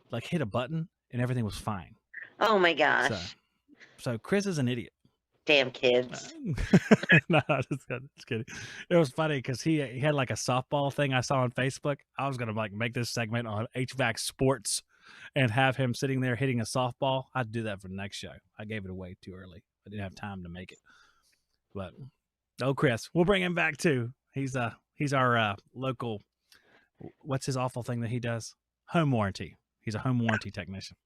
Speaker 1: like hit a button and everything was fine.
Speaker 8: Oh my gosh.
Speaker 1: So Chris is an idiot.
Speaker 8: Damn kids.
Speaker 1: No, just kidding. It was funny because he had like a softball thing I saw on Facebook. I was gonna like make this segment on HVAC sports and have him sitting there hitting a softball. I'd do that for the next show. I gave it away too early. I didn't have time to make it. But Chris, we'll bring him back too. He's our local. What's his awful thing that he does? Home warranty. He's a home warranty technician.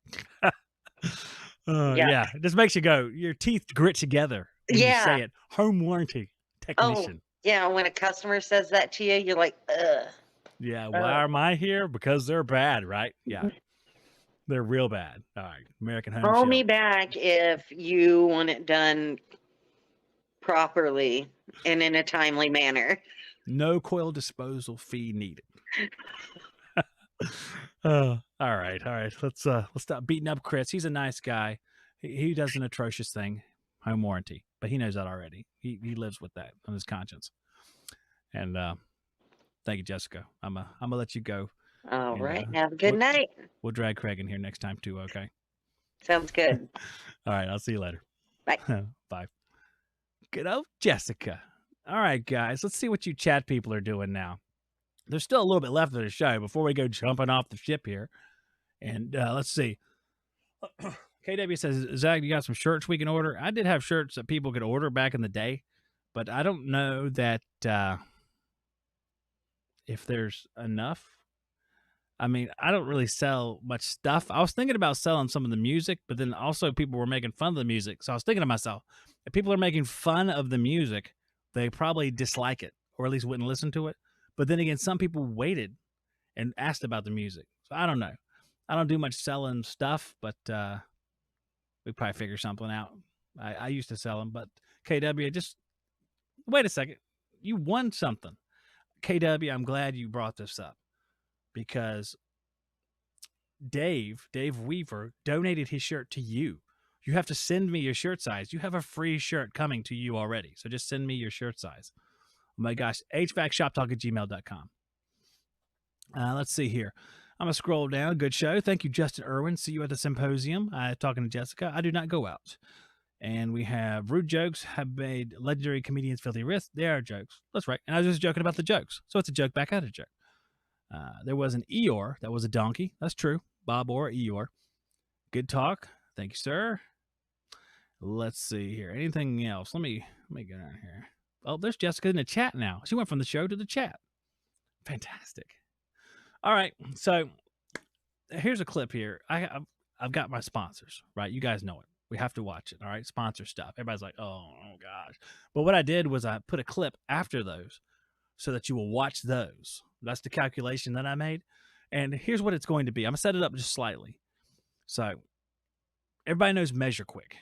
Speaker 1: Yeah, it just makes you go. Your teeth grit together. When you say it. Home warranty technician.
Speaker 8: Oh, yeah. When a customer says that to you, you're like, ugh.
Speaker 1: Yeah. Why am I here? Because they're bad, right? Yeah. They're real bad. All right. American Home
Speaker 8: Call
Speaker 1: Shield.
Speaker 8: me back if you want it done properly and in a timely manner.
Speaker 1: No coil disposal fee needed. All right. Let's stop beating up Chris. He's a nice guy. He does an atrocious thing, home warranty, but he knows that already. He lives with that on his conscience. And thank you, Jessica. I'm gonna let you go.
Speaker 8: All right. Have a good night.
Speaker 1: We'll drag Craig in here next time too. Okay.
Speaker 8: Sounds good.
Speaker 1: All right. I'll see you later.
Speaker 8: Bye.
Speaker 1: Bye. Good old Jessica. All right, guys. Let's see what you chat people are doing now. There's still a little bit left of the show before we go jumping off the ship here. And let's see. KW says, Zach, you got some shirts we can order? I did have shirts that people could order back in the day, but I don't know that if there's enough. I mean, I don't really sell much stuff. I was thinking about selling some of the music, but then also people were making fun of the music. So I was thinking to myself, if people are making fun of the music, they probably dislike it or at least wouldn't listen to it. But then again, some people waited and asked about the music. So I don't know. I don't do much selling stuff, but we probably figure something out. I used to sell them, but KW, just wait a second. You won something. KW, I'm glad you brought this up because Dave Weaver donated his shirt to you. You have to send me your shirt size. You have a free shirt coming to you already. So just send me your shirt size. Oh my gosh, HVAC Shop Talk at gmail.com. Let's see here. I'm going to scroll down. Good show. Thank you, Justin Irwin. See you at the symposium. Talking to Jessica. I do not go out. And we have rude jokes have made legendary comedians filthy wrists. They are jokes. That's right. And I was just joking about the jokes. So it's a joke back at a joke. There was an Eeyore that was a donkey. That's true. Bob or Eeyore. Good talk. Thank you, sir. Let's see here. Anything else? Let me go down here. Oh, there's Jessica in the chat now. She went from the show to the chat. Fantastic. All right. So here's a clip here. I've got my sponsors, right? You guys know it. We have to watch it. All right. Sponsor stuff. Everybody's like, oh gosh. But what I did was I put a clip after those so that you will watch those. That's the calculation that I made. And here's what it's going to be. I'm going to set it up just slightly. So everybody knows Measure Quick.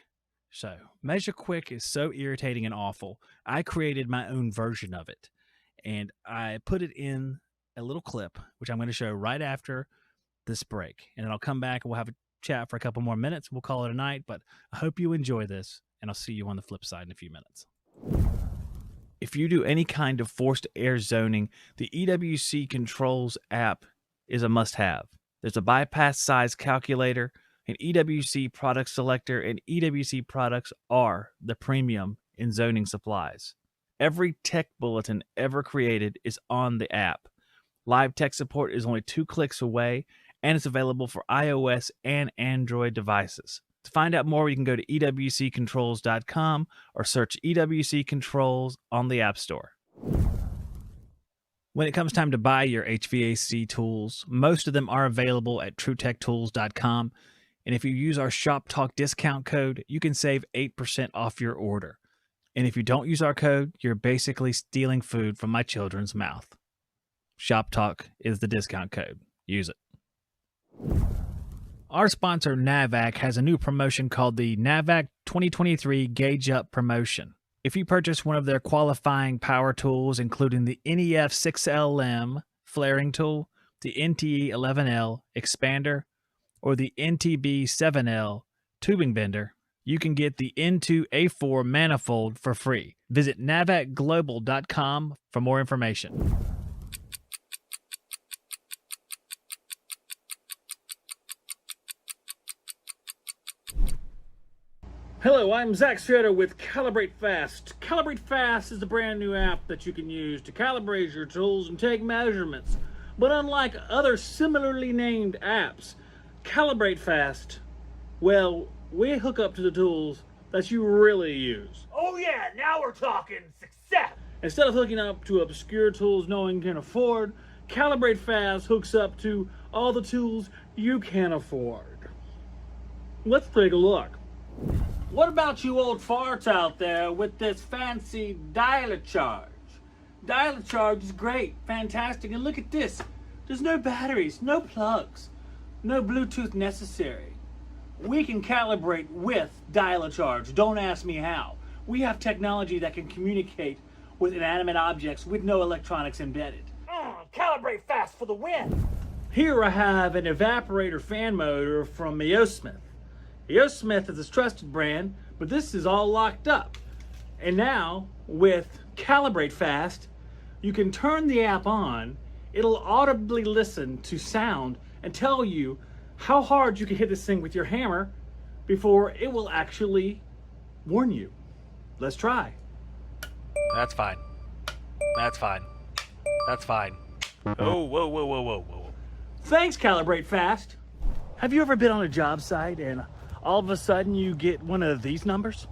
Speaker 1: So Measure Quick is so irritating and awful. I created my own version of it. And I put it in a little clip, which I'm going to show right after this break. And then I'll come back and we'll have a chat for a couple more minutes. We'll call it a night. But I hope you enjoy this. And I'll see you on the flip side in a few minutes. If you do any kind of forced air zoning, the EWC Controls app is a must-have. There's a bypass size calculator, an EWC product selector, and EWC products are the premium in zoning supplies. Every tech bulletin ever created is on the app. Live tech support is only 2 clicks away, and it's available for iOS and Android devices. To find out more, you can go to EWCcontrols.com or search EWC Controls on the App Store. When it comes time to buy your HVAC tools, most of them are available at TrueTechTools.com. And if you use our Shop Talk discount code, you can save 8% off your order. And if you don't use our code, you're basically stealing food from my children's mouth. Shop Talk is the discount code. Use it. Our sponsor, NAVAC, has a new promotion called the NAVAC 2023 Gauge Up Promotion. If you purchase one of their qualifying power tools, including the NEF 6LM flaring tool, the NTE 11L expander, or the NTB 7L tubing bender, you can get the N2 A4 manifold for free. Visit navacglobal.com for more information. Hello, I'm Zach Schroeder with Calibrate Fast. Calibrate Fast is a brand new app that you can use to calibrate your tools and take measurements. But unlike other similarly named apps, Calibrate Fast, well, we hook up to the tools that you really use.
Speaker 4: Oh yeah, now we're talking success.
Speaker 1: Instead of hooking up to obscure tools no one can afford, Calibrate Fast hooks up to all the tools you can afford. Let's take a look. What about you old farts out there with this fancy dialer charge? Dialer charge is great, fantastic, and look at this. There's no batteries, no plugs, no Bluetooth necessary. We can calibrate with dialer charge. Don't ask me how. We have technology that can communicate with inanimate objects with no electronics embedded.
Speaker 4: Calibrate Fast for the win.
Speaker 1: Here I have an evaporator fan motor from EOSmith. EOSmith is a trusted brand, but this is all locked up. And now, with Calibrate Fast, you can turn the app on, it'll audibly listen to sound and tell you how hard you can hit this thing with your hammer before it will actually warn you. Let's try. That's fine. That's fine. That's fine. Oh, whoa, whoa, whoa, whoa, whoa. Thanks, Calibrate Fast. Have you ever been on a job site and all of a sudden you get one of these numbers?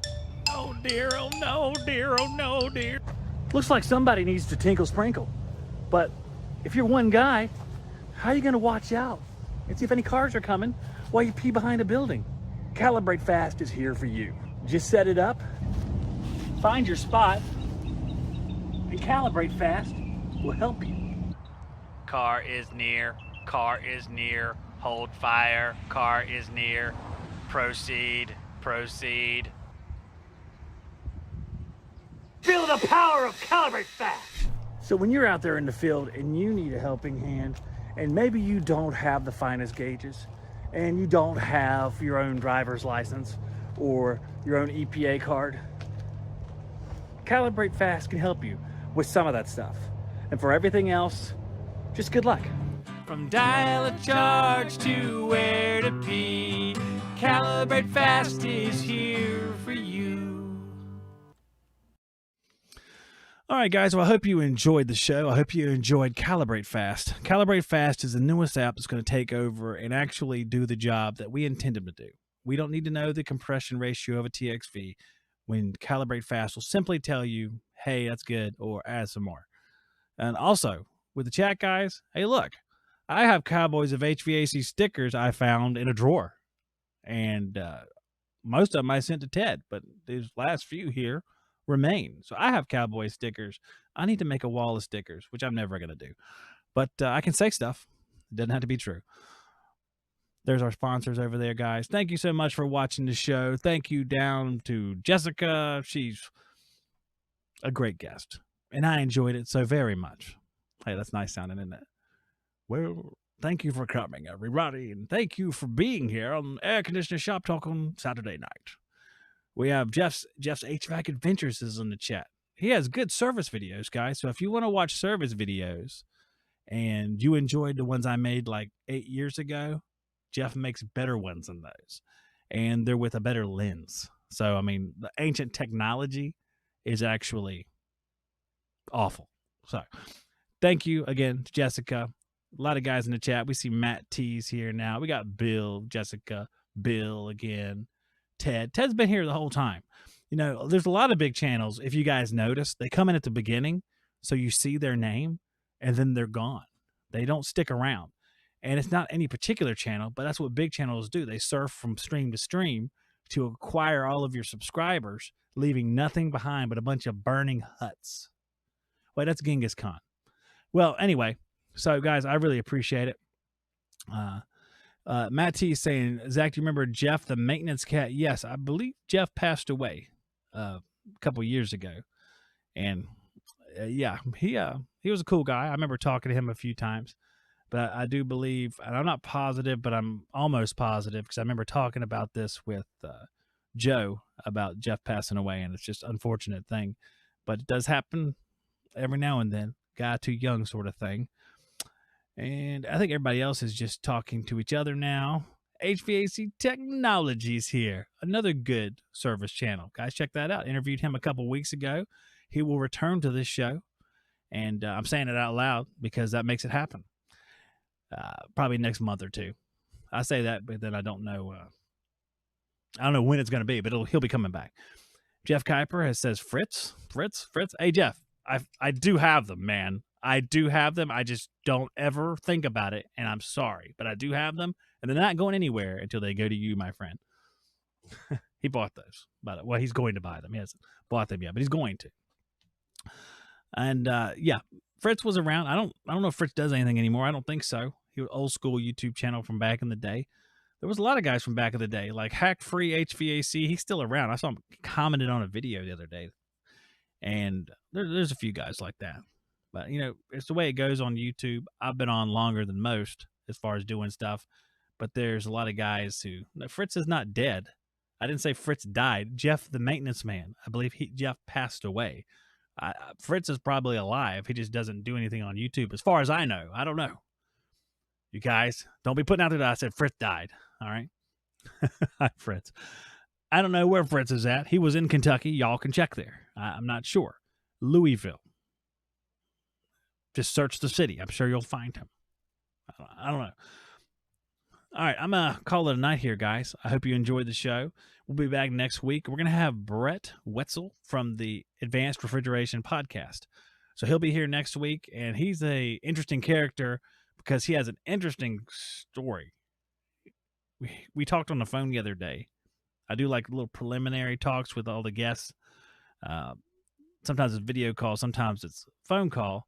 Speaker 1: Oh dear, oh no, dear, oh no, dear. Looks like somebody needs to tinkle sprinkle. But if you're one guy, how are you gonna watch out and see if any cars are coming while you pee behind a building? Calibrate Fast is here for you. Just set it up, find your spot, and Calibrate Fast will help you. Car is near, car is near, hold fire, car is near. Proceed, proceed.
Speaker 4: Feel the power of Calibrate Fast.
Speaker 1: So when you're out there in the field and you need a helping hand, and maybe you don't have the finest gauges, and you don't have your own driver's license or your own EPA card, Calibrate Fast can help you with some of that stuff. And for everything else, just good luck. From dial a charge to where to be, Calibrate Fast is here for you. All right, guys. Well, I hope you enjoyed the show. I hope you enjoyed Calibrate Fast. Calibrate Fast is the newest app that's going to take over and actually do the job that we intend them to do. We don't need to know the compression ratio of a TXV when Calibrate Fast will simply tell you, hey, that's good, or add some more. And also, with the chat guys, hey, look, I have Cowboys of HVAC stickers I found in a drawer. And most of them I sent to Ted, but these last few here remain. So I have Cowboy stickers. I need to make a wall of stickers, which I'm never going to do. But I can say stuff. It doesn't have to be true. There's our sponsors over there, guys. Thank you so much for watching the show. Thank you down to Jessica. She's a great guest, and I enjoyed it so very much. Hey, that's nice sounding, isn't it? Well, thank you for coming, everybody, and thank you for being here on Air Conditioner Shop Talk on Saturday night. We have Jeff's HVAC Adventures is in the chat. He has good service videos, guys, so if you want to watch service videos and you enjoyed the ones I made like 8 years ago, Jeff makes better ones than those, and they're with a better lens. So, I mean, the ancient technology is actually awful. So, thank you again to Jessica. A lot of guys in the chat. We see Matt T's here now. We got Bill, Jessica, Bill again, Ted. Ted's been here the whole time. You know, there's a lot of big channels. If you guys notice, they come in at the beginning, so you see their name, and then they're gone. They don't stick around. And it's not any particular channel, but that's what big channels do. They surf from stream to stream to acquire all of your subscribers, leaving nothing behind but a bunch of burning huts. Wait, that's Genghis Khan. Well, anyway. So, guys, I really appreciate it. Matt T is saying, Zach, do you remember Jeff, the maintenance cat? Yes, I believe Jeff passed away a couple years ago. And, yeah, he was a cool guy. I remember talking to him a few times. But I do believe, and I'm not positive, but I'm almost positive, because I remember talking about this with Joe about Jeff passing away, and it's just an unfortunate thing. But it does happen every now and then. Guy too young sort of thing. And I think everybody else is just talking to each other now. HVAC Technologies here. Another good service channel. Guys, check that out. Interviewed him a couple weeks ago. He will return to this show. And I'm saying it out loud because that makes it happen. Probably next month or two. I say that, but then I don't know. I don't know when it's going to be, but he'll be coming back. Jeff Kuiper says, Fritz. Hey, Jeff, I do have them, man. I do have them. I just don't ever think about it, and I'm sorry, but I do have them, and they're not going anywhere until they go to you, my friend. He bought those, but well, he's going to buy them. He hasn't bought them yet, but he's going to. And yeah, Fritz was around. I don't know if Fritz does anything anymore. I don't think so. He was old school YouTube channel from back in the day. There was a lot of guys from back in the day, like Hack Free HVAC. He's still around. I saw him commented on a video the other day, and there's a few guys like that. But, you know, it's the way it goes on YouTube. I've been on longer than most as far as doing stuff. But there's a lot of guys who... Fritz is not dead. I didn't say Fritz died. Jeff, the maintenance man, I believe Jeff passed away. Fritz is probably alive. He just doesn't do anything on YouTube. As far as I know. I don't know. You guys, don't be putting out there that I said Fritz died. All right? Hi, Fritz. I don't know where Fritz is at. He was in Kentucky. Y'all can check there. I'm not sure. Louisville. Just search the city. I'm sure you'll find him. I don't know. All right, I'm going to call it a night here, guys. I hope you enjoyed the show. We'll be back next week. We're going to have Brett Wetzel from the Advanced Refrigeration Podcast. So he'll be here next week, and he's an interesting character because he has an interesting story. We talked on the phone the other day. I do like little preliminary talks with all the guests. Sometimes it's video call, sometimes it's phone call.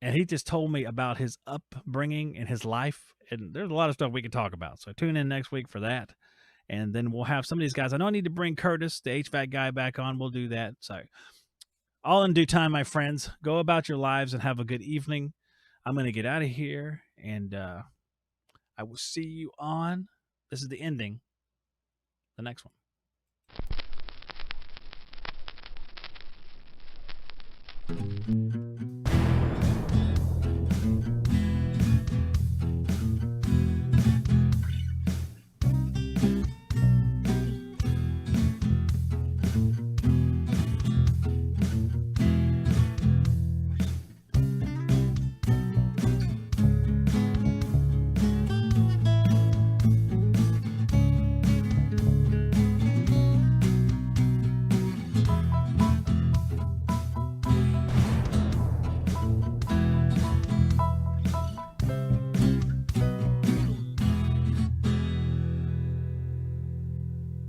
Speaker 1: And he just told me about his upbringing and his life. And there's a lot of stuff we can talk about. So tune in next week for that. And then we'll have some of these guys. I know I need to bring Curtis, the HVAC guy, back on. We'll do that. So all in due time, my friends. Go about your lives and have a good evening. I'm going to get out of here. And I will see you on. This is the ending. The next one.